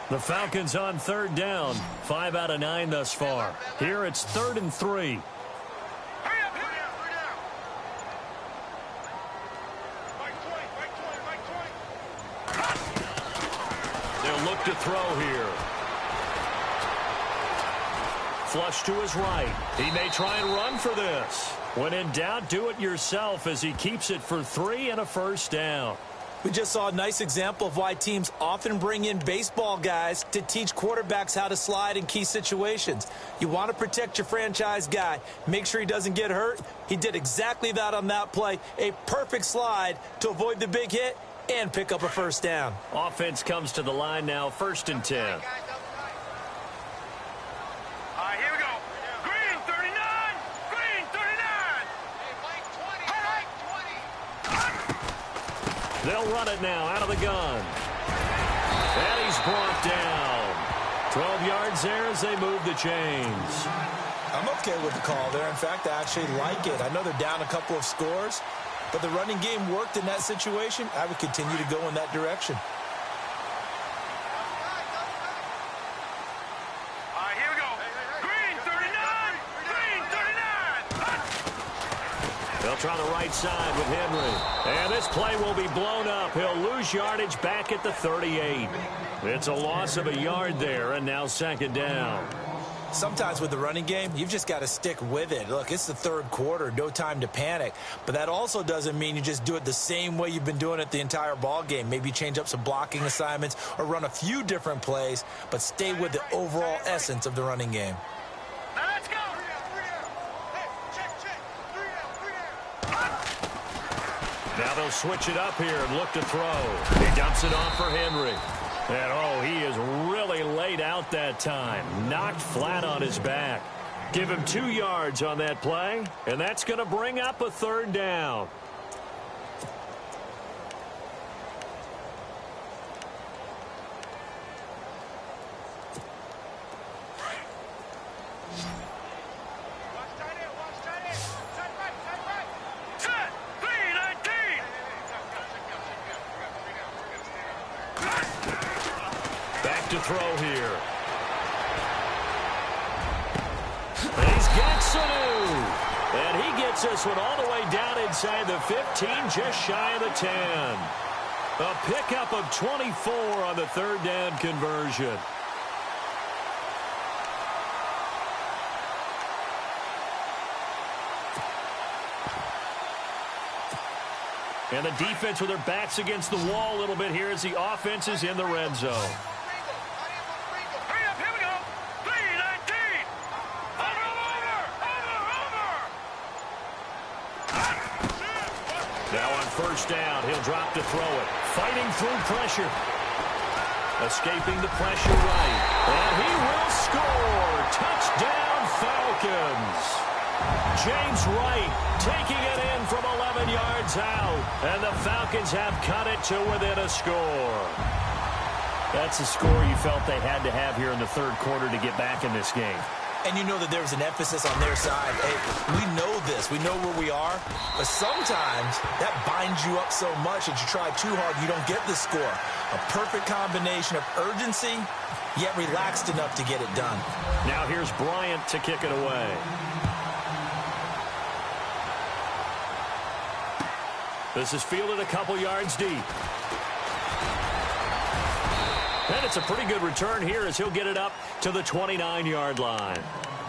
The Falcons on 3rd down. 5 out of 9 thus far. Here it's 3rd and 3. They'll look to throw here. Flush to his right. He may try and run for this. When in doubt, do it yourself as he keeps it for 3 and a 1st down. We just saw a nice example of why teams often bring in baseball guys to teach quarterbacks how to slide in key situations. You want to protect your franchise guy. Make sure he doesn't get hurt. He did exactly that on that play. A perfect slide to avoid the big hit and pick up a 1st down. Offense comes to the line now, 1st and 10. All right, here we go. Green 39. Green 39. Hey, Mike 20. They'll run it now out of the gun. And he's brought down. 12 yards there as they move the chains. I'm okay with the call there. In fact, I actually like it. I know they're down a couple of scores, but the running game worked in that situation. I would continue to go in that direction. All right, here we go. Green 39. Green 39. They'll try the right side with Henry. And this play will be blown up. He'll lose yardage back at the 38. It's a loss of a yard there, and now 2nd down. Sometimes with the running game, you've just got to stick with it. Look, it's the 3rd quarter, no time to panic. But that also doesn't mean you just do it the same way you've been doing it the entire ball game. Maybe change up some blocking assignments or run a few different plays, but stay with the overall essence of the running game. Now let's go. Hey, check. Now they'll switch it up here and look to throw. He dumps it off for Henry. And, oh, he is really laid out that time. Knocked flat on his back. Give him 2 yards on that play, and that's going to bring up a 3rd down. Set. 319. Back to throw here. And he's got Sanu. And he gets this one all the way down inside the 15, just shy of the 10. A pickup of 24 on the 3rd down conversion. And the defense with their backs against the wall a little bit here as the offense is in the red zone. Hurry up, here we go. 319. Over. Now on 1st down, he'll drop to throw it. Fighting through pressure. Escaping the pressure right. And he will score. Touchdown, Falcons. James Wright taking it in from 11 yards out. And the Falcons have cut it to within a score. That's a score you felt they had to have here in the third quarter to get back in this game. And you know that there was an emphasis on their side. Hey, we know this. We know where we are. But sometimes that binds you up so much that you try too hard, you don't get the score. A perfect combination of urgency, yet relaxed enough to get it done. Now here's Bryant to kick it away. This is fielded a couple yards deep. And it's a pretty good return here as he'll get it up to the 29-yard line.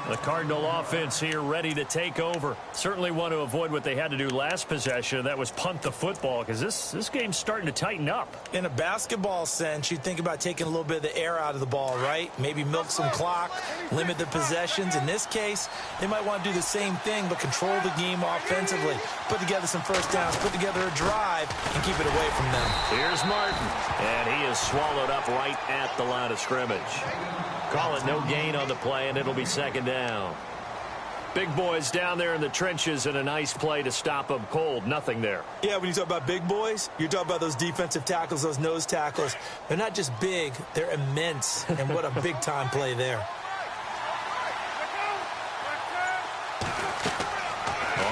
The Cardinal offense here ready to take over. Certainly want to avoid what they had to do last possession. That was punt the football, because this game's starting to tighten up. In a basketball sense, you think about taking a little bit of the air out of the ball, right? Maybe milk some clock, limit the possessions. In this case, they might want to do the same thing, but control the game offensively. Put together some first downs, put together a drive, and keep it away from them. Here's Martin, and he is swallowed up right at the line of scrimmage. Call it no gain on the play, and it'll be second down. Big boys down there in the trenches, and a nice play to stop them cold. Nothing there. Yeah, when you talk about big boys, you're talking about those defensive tackles, those nose tackles. They're not just big, they're immense. And what a big-time play there.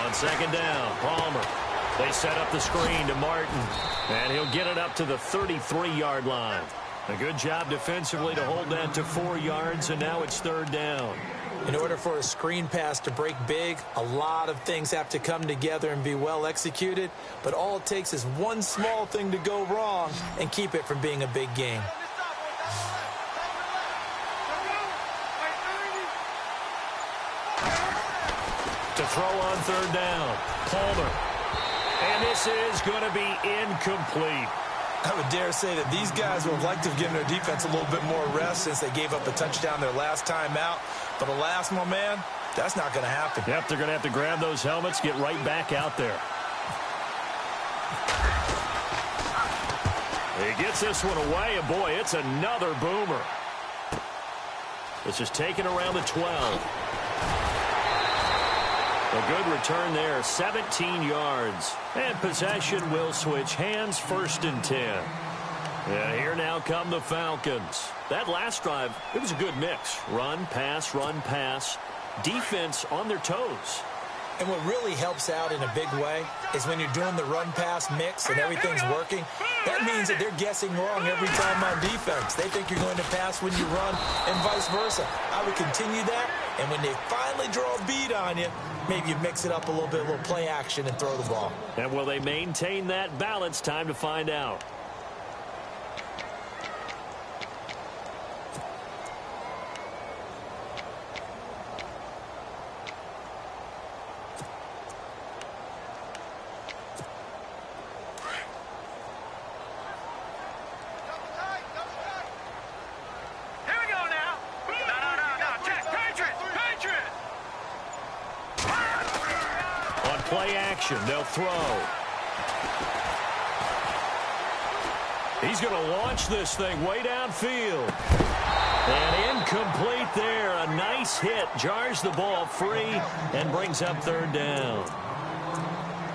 On second down, Palmer. They set up the screen to Martin, and he'll get it up to the 33-yard line. A good job defensively to hold that to 4 yards, and now it's third down. In order for a screen pass to break big, a lot of things have to come together and be well executed, but all it takes is one small thing to go wrong and keep it from being a big game. To throw on third down, Palmer. And this is going to be incomplete. I would dare say that these guys would have liked to have given their defense a little bit more rest since they gave up a touchdown their last time out. But alas, my man, that's not going to happen. Yep, they're going to have to grab those helmets, get right back out there. He gets this one away, and boy, it's another boomer. This is taken around the 12. A good return there, 17 yards. And possession will switch hands, first and 10. And here now come the Falcons. That last drive, it was a good mix. Run, pass, defense on their toes. And what really helps out in a big way is when you're doing the run-pass mix and everything's working, that means that they're guessing wrong every time on defense. They think you're going to pass when you run and vice versa. I would continue that, and when they finally draw a bead on you, maybe you mix it up a little bit, a little play action, and throw the ball. And will they maintain that balance? Time to find out. Play action, they'll throw. He's going to launch this thing way downfield. And incomplete there. A nice hit. Jars the ball free and brings up third down.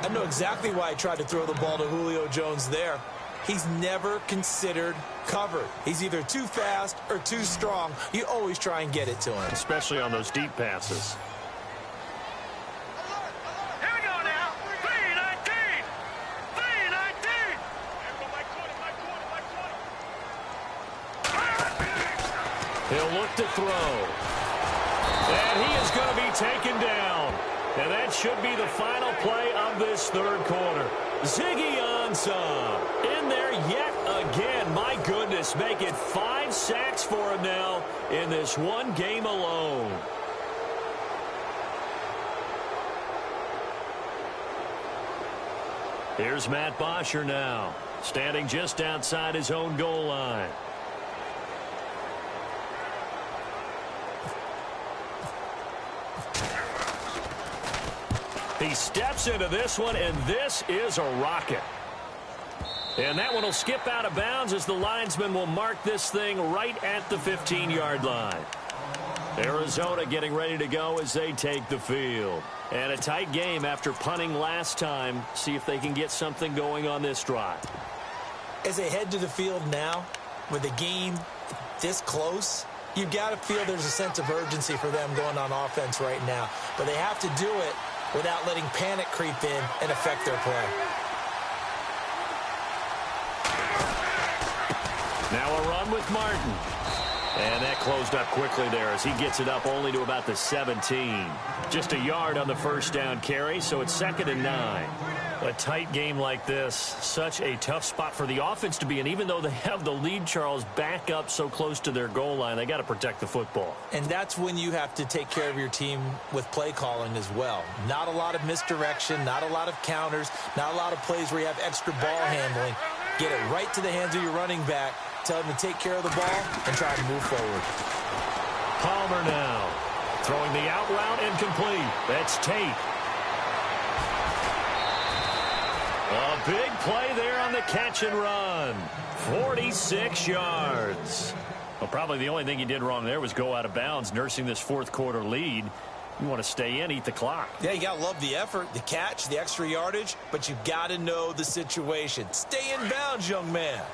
I know exactly why I tried to throw the ball to Julio Jones there. He's never considered covered. He's either too fast or too strong. You always try and get it to him. Especially on those deep passes. He'll look to throw. And he is going to be taken down. And that should be the final play of this third quarter. Ziggy Ansah in there yet again. My goodness, make it 5 sacks for him now in this one game alone. Here's Matt Bosher now, standing just outside his own goal line. He steps into this one, and this is a rocket. And that one will skip out of bounds as the linesman will mark this thing right at the 15-yard line. Arizona getting ready to go as they take the field. And a tight game after punting last time. See if they can get something going on this drive. As they head to the field now, with the game this close, you've got to feel there's a sense of urgency for them going on offense right now. But they have to do it without letting panic creep in and affect their play. Now a run with Martin. And that closed up quickly there as he gets it up only to about the 17. Just a yard on the first down carry, so it's 2nd and 9. A tight game like this, such a tough spot for the offense to be in. Even though they have the lead, Charles, back up so close to their goal line, they got to protect the football. And that's when you have to take care of your team with play calling as well. Not a lot of misdirection, not a lot of counters, not a lot of plays where you have extra ball handling. Get it right to the hands of your running back. Tell him to take care of the ball and try to move forward. Palmer now throwing the out route incomplete. That's Tate. A big play there on the catch and run. 46 yards. Well, probably the only thing he did wrong there was go out of bounds, nursing this fourth quarter lead. You want to stay in, eat the clock. Yeah, you got to love the effort, the catch, the extra yardage, but you got to know the situation. Stay in bounds, young man.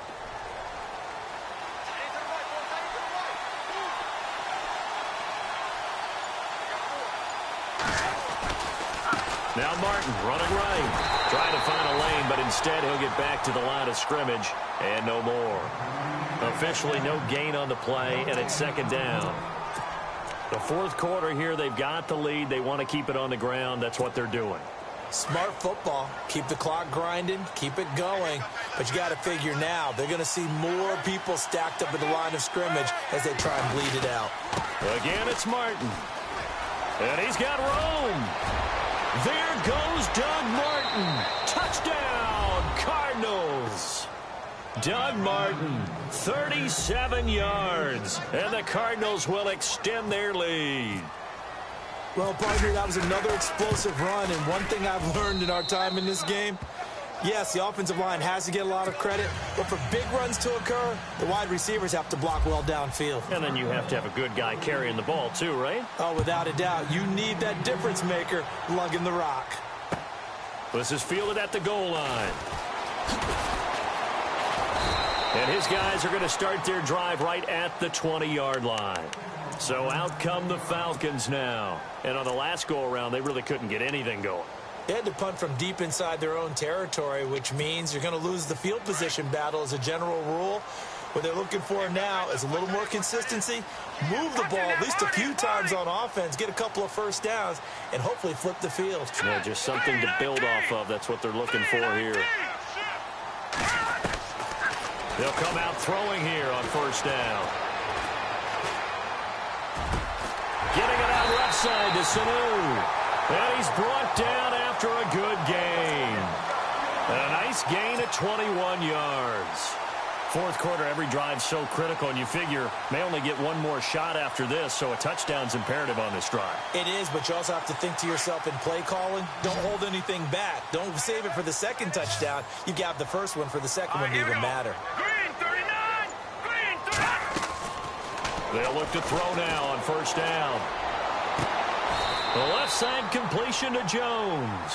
Now Martin running right. Trying to find a lane, but instead he'll get back to the line of scrimmage and no more. Officially no gain on the play, and it's 2nd down. The fourth quarter here, they've got the lead. They want to keep it on the ground. That's what they're doing. Smart football. Keep the clock grinding. Keep it going. But you got to figure now, they're going to see more people stacked up at the line of scrimmage as they try and bleed it out. Again, it's Martin. And he's got room. There goes Doug Martin. Touchdown, Cardinals. Doug Martin, 37 yards. And the Cardinals will extend their lead. Well, partner, that was another explosive run. And one thing I've learned in our time in this game, yes, the offensive line has to get a lot of credit, but for big runs to occur, the wide receivers have to block well downfield. And then you have to have a good guy carrying the ball too, right? Oh, without a doubt. You need that difference maker lugging the rock. This is fielded at the goal line. And his guys are going to start their drive right at the 20-yard line. So out come the Falcons now. And on the last go-around, they really couldn't get anything going. They had to punt from deep inside their own territory, which means you're going to lose the field position battle as a general rule. What they're looking for now is a little more consistency, move the ball at least a few times on offense, get a couple of first downs, and hopefully flip the field. Yeah, just something to build off of. That's what they're looking for here. They'll come out throwing here on first down. Getting it out left side to Sanu. And he's brought down after a good gain. And a nice gain at 21 yards. Fourth quarter, every drive so critical, and you figure may only get one more shot after this, so a touchdown's imperative on this drive. It is, but you also have to think to yourself in play calling, don't hold anything back. Don't save it for the second touchdown. You got the first one for the second one to even matter. Green 39! Green 39! They'll look to throw now on first down. The left side completion to Jones.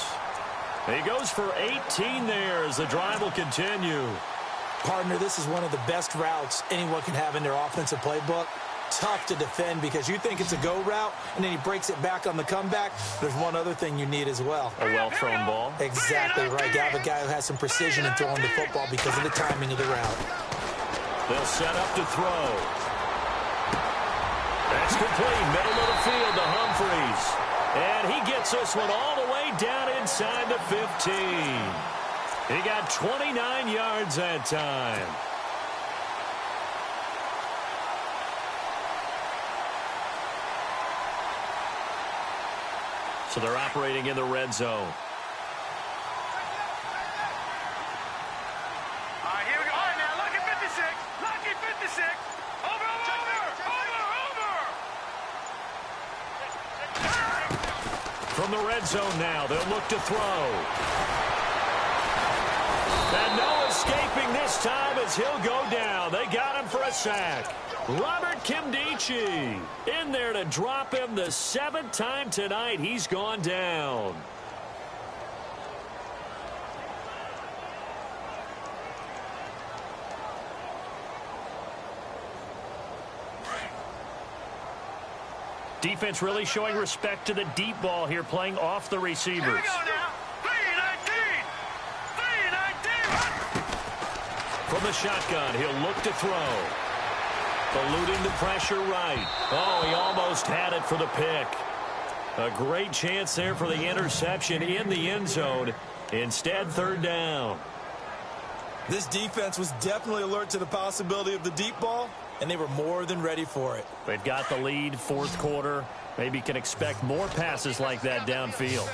He goes for 18 there as the drive will continue. Partner, this is one of the best routes anyone can have in their offensive playbook. Tough to defend because you think it's a go route, and then he breaks it back on the comeback. There's one other thing you need as well. A well-thrown ball. Exactly right. You have a guy who has some precision in throwing the football because of the timing of the route. They'll set up to throw. That's complete. Middle of the field to Humphreys. And he gets this one all the way down inside the 15. He got 29 yards that time. So they're operating in the red zone. All right, here we go. All right, now, lucky 56. Lucky 56. Over. From the red zone now, they'll look to throw. And Noah escaping this time as he'll go down. They got him for a sack. Robert Kimdichie in there to drop him the 7th time tonight. He's gone down. Defense really showing respect to the deep ball here, playing off the receivers. Here we go now. 3-19. 3-19. From the shotgun, he'll look to throw. Eluding the pressure right. Oh, he almost had it for the pick. A great chance there for the interception in the end zone. Instead, 3rd down. This defense was definitely alert to the possibility of the deep ball, and they were more than ready for it. They've got the lead, 4th quarter. Maybe can expect more passes like that downfield.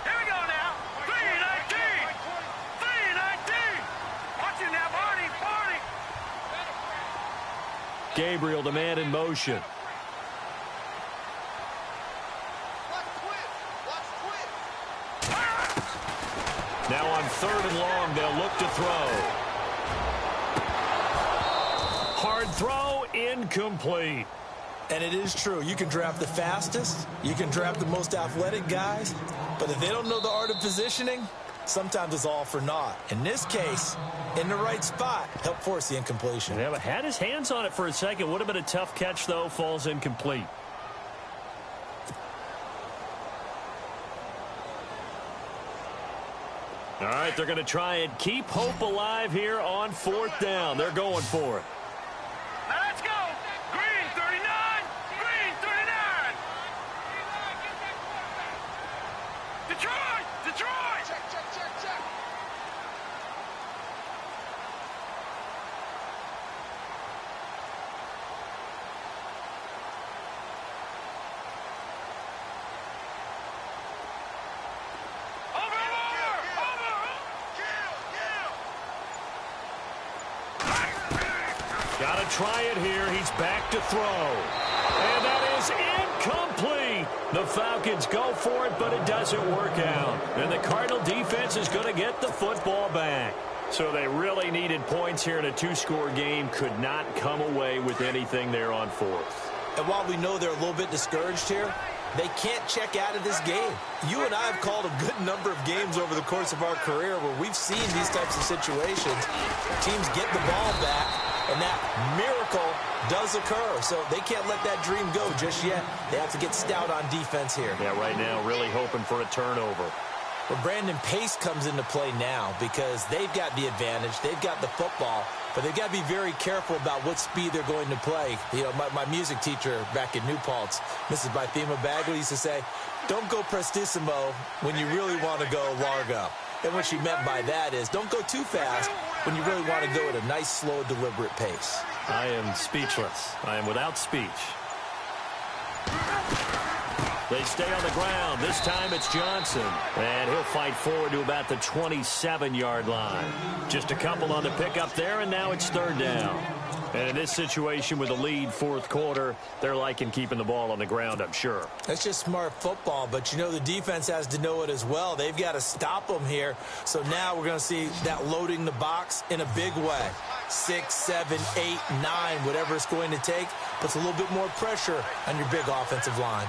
Here we go now. 3-19. 3-19. Watch it now, Barney. Barney. Gabriel, the man in motion. Now on 3rd and long, they'll look to throw. Hard throw, incomplete. And it is true. You can draft the fastest. You can draft the most athletic guys. But if they don't know the art of positioning, sometimes it's all for naught. In this case, in the right spot, helped force the incompletion. Yeah, but had his hands on it for a second. Would have been a tough catch, though. Falls incomplete. All right, they're going to try and keep hope alive here on 4th down. They're going for it. Now let's go. Green 39. Green 39. Detroit. Detroit. Check. Got to try it here. He's back to throw. And that is incomplete. The Falcons go for it, but it doesn't work out. And the Cardinal defense is going to get the football back. So they really needed points here in a 2-score game. Could not come away with anything there on 4th. And while we know they're a little bit discouraged here, they can't check out of this game. You and I have called a good number of games over the course of our career where we've seen these types of situations. Teams get the ball back, and that miracle does occur. So they can't let that dream go just yet. They have to get stout on defense here. Yeah, right now really hoping for a turnover. But Brandon, pace comes into play now because they've got the advantage. They've got the football, but they've got to be very careful about what speed they're going to play. You know, my music teacher back in New Paltz, Mrs. Bythema Bagley, used to say, don't go prestissimo when you really want to go largo. And what she meant by that is don't go too fast when you really want to go at a nice, slow, deliberate pace. I am speechless. I am without speech. They stay on the ground. This time it's Johnson. And he'll fight forward to about the 27-yard line. Just a couple on the pickup there, and now it's 3rd down. And in this situation with a lead 4th quarter, they're liking keeping the ball on the ground, I'm sure. That's just smart football, but you know the defense has to know it as well. They've got to stop them here. So now we're going to see that loading the box in a big way. 6, 7, 8, 9, whatever it's going to take, puts a little bit more pressure on your big offensive line.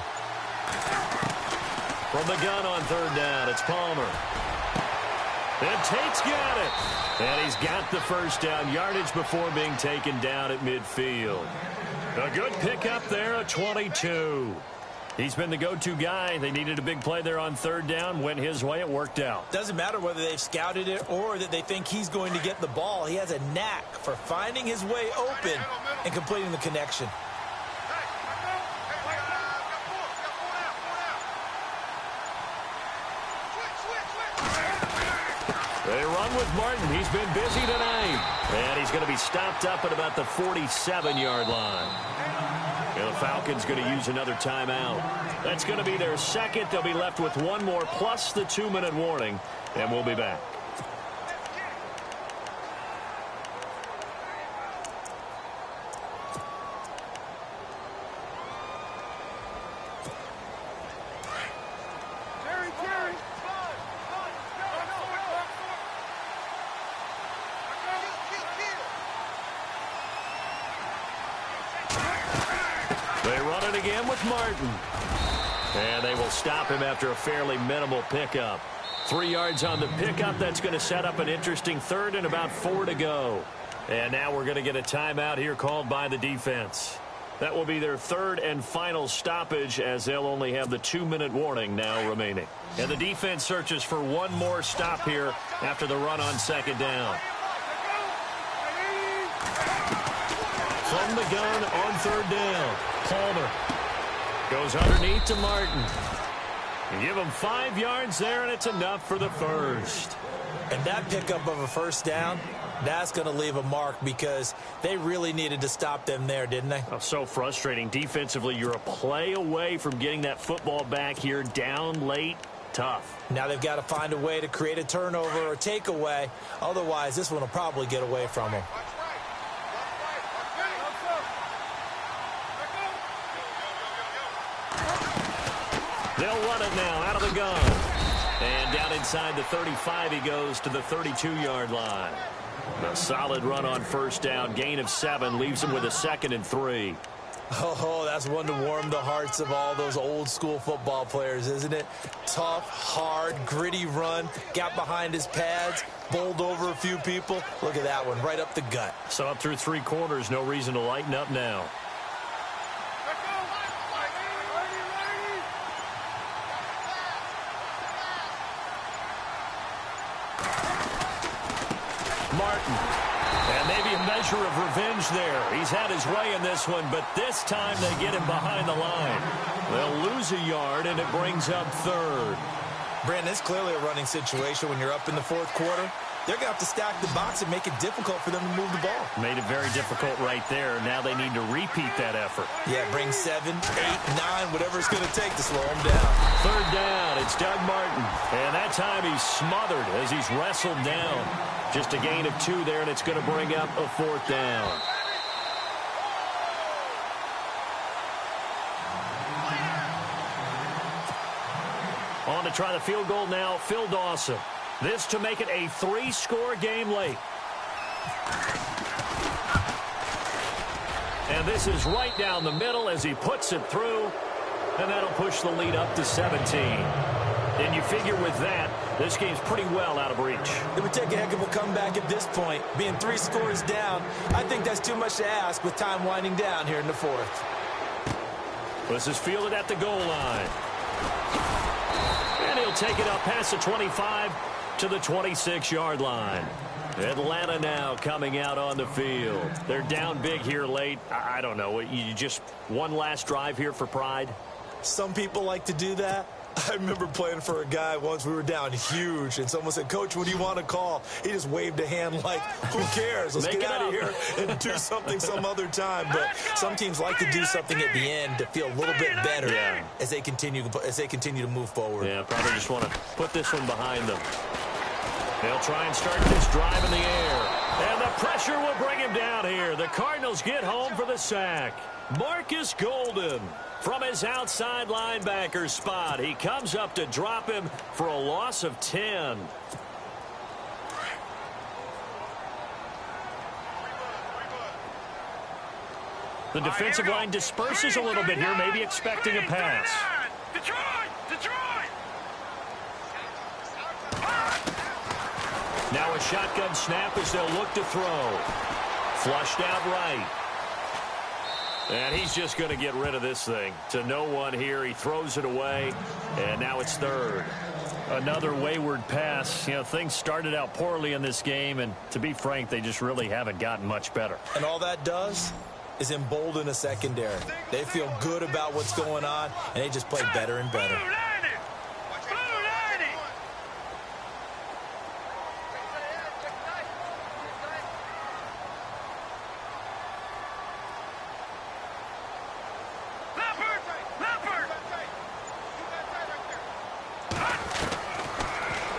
From the gun on 3rd down, it's Palmer. And Tate's got it. And he's got the 1st down yardage before being taken down at midfield. A good pickup there, a 22. He's been the go-to guy. They needed a big play there on 3rd down. Went his way. It worked out. Doesn't matter whether they've scouted it or that they think he's going to get the ball. He has a knack for finding his way open and completing the connection. They run with Martin. He's been busy tonight. And he's going to be stopped up at about the 47-yard line. And the Falcons going to use another timeout. That's going to be their 2nd. They'll be left with one more plus the 2-minute warning. And we'll be back. They run it again with Martin. And they will stop him after a fairly minimal pickup. 3 yards on the pickup. That's going to set up an interesting third and about 4 to go. And now we're going to get a timeout here called by the defense. That will be their third and final stoppage, as they'll only have the 2-minute warning now remaining. And the defense searches for one more stop here after the run on second down. From the gun on third down, Palmer goes underneath to Martin. You give him 5 yards there, and it's enough for the first. And that pickup of a first down, that's going to leave a mark because they really needed to stop them there, didn't they? Oh, so frustrating. Defensively, you're a play away from getting that football back here down late. Tough. Now they've got to find a way to create a turnover or takeaway. Otherwise, this one will probably get away from them. They'll run it now out of the gun. And down inside the 35, he goes to the 32-yard line. A solid run on first down. Gain of 7 leaves him with a 2nd and 3. Oh, that's one to warm the hearts of all those old-school football players, isn't it? Tough, hard, gritty run. Got behind his pads, bowled over a few people. Look at that one, right up the gut. So up through 3 quarters, no reason to lighten up now. Martin. And maybe a measure of revenge there. He's had his way in this one, but this time they get him behind the line. They'll lose a yard, and it brings up third. Brandon, it's clearly a running situation when you're up in the 4th quarter. They're going to have to stack the box and make it difficult for them to move the ball. Made it very difficult right there. Now they need to repeat that effort. Yeah, bring 7, 8, 9, whatever it's going to take to slow them down. Third down, it's Doug Martin. And that time he's smothered as he's wrestled down. Just a gain of 2 there, and it's going to bring up a 4th down. On to try the field goal now, Phil Dawson. This to make it a 3-score game late. And this is right down the middle as he puts it through. And that'll push the lead up to 17. And you figure with that, this game's pretty well out of reach. It would take a heck of a comeback at this point. Being 3 scores down, I think that's too much to ask with time winding down here in the 4th. This is fielded at the goal line. And he'll take it up past the 25 to the 26-yard line. Atlanta now coming out on the field. They're down big here late. I don't know. You just one last drive here for pride? Some people like to do that. I remember playing for a guy once. We were down huge, and someone said, "Coach, what do you want to call?" He just waved a hand like, who cares? Let's get out of here and do something some other time. But some teams like to do something at the end to feel a little bit better as they continue to move forward. Yeah, probably just want to put this one behind them. They'll try and start this drive in the air. And the pressure will bring him down here. The Cardinals get home for the sack. Marcus Golden from his outside linebacker spot. He comes up to drop him for a loss of 10. The defensive line disperses a little bit here, maybe expecting a pass. Detroit! Now a shotgun snap as they'll look to throw. Flushed out right. And he's just going to get rid of this thing. To no one here. He throws it away. And now it's third. Another wayward pass. You know, things started out poorly in this game. And to be frank, they just really haven't gotten much better. And all that does is embolden a secondary. They feel good about what's going on. And they just play better and better.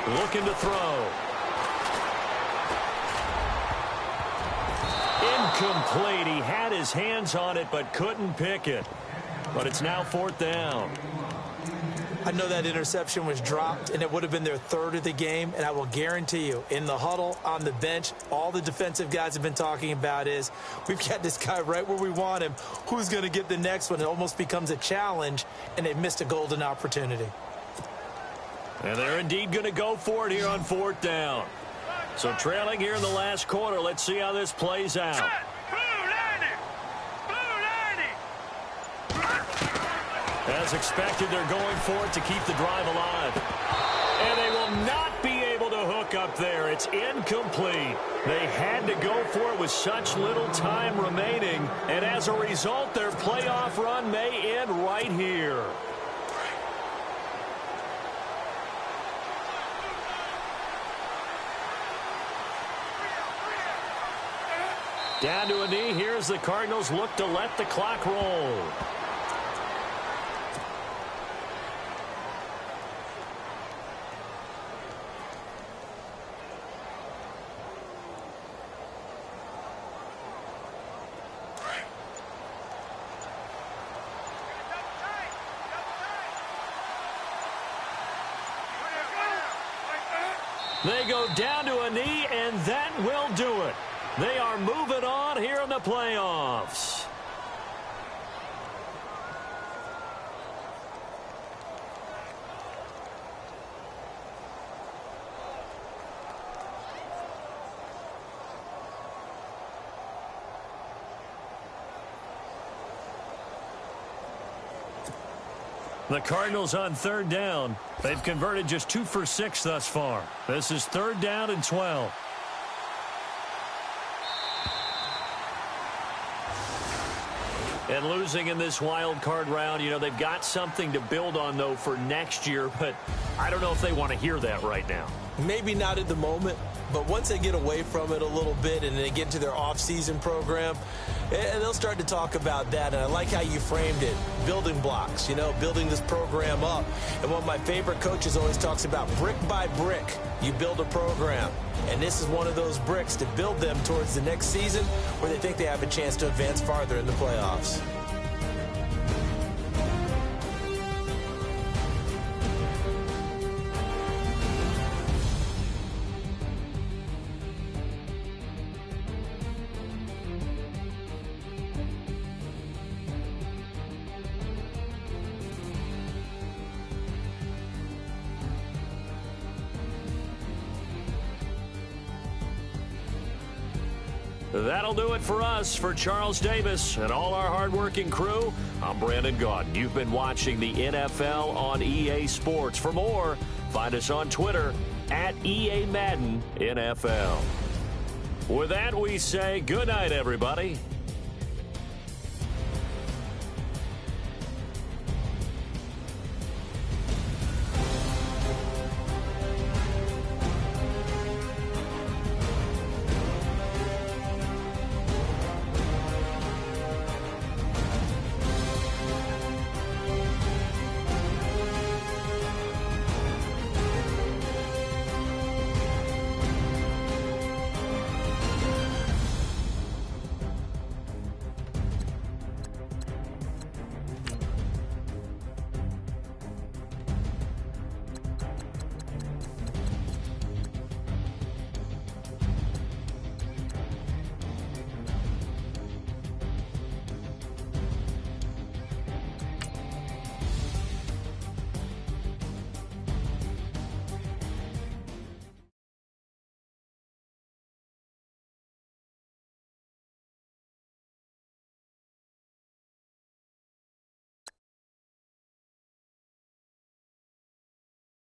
Looking to throw. Incomplete. He had his hands on it but couldn't pick it. But it's now 4th down. I know that interception was dropped, and it would have been their third of the game, and I will guarantee you, in the huddle, on the bench, all the defensive guys have been talking about is, we've got this guy right where we want him. Who's going to get the next one? It almost becomes a challenge, and they've missed a golden opportunity. And they're indeed going to go for it here on 4th down. So trailing here in the last quarter, let's see how this plays out. As expected, they're going for it to keep the drive alive. And they will not be able to hook up there. It's incomplete. They had to go for it with such little time remaining. And as a result, their playoff run may end right here. Down to a knee. Here's the Cardinals look to let the clock roll. They go down to a knee, and that will do it. They are moving on here in the playoffs. The Cardinals on 3rd down. They've converted just 2 for 6 thus far. This is 3rd down and 12. And losing in this wild card round, you know, they've got something to build on, though, for next year. But I don't know if they want to hear that right now. Maybe not at the moment, but once they get away from it a little bit and they get into their off-season program, and they'll start to talk about that. And I like how you framed it, building blocks, you know, building this program up. And one of my favorite coaches always talks about brick by brick, you build a program. And this is one of those bricks to build them towards the next season where they think they have a chance to advance farther in the playoffs. That'll do it for us. For Charles Davis and all our hardworking crew, I'm Brandon Gaudin. You've been watching the NFL on EA Sports. For more, find us on Twitter at EA Madden NFL. With that, we say good night, everybody.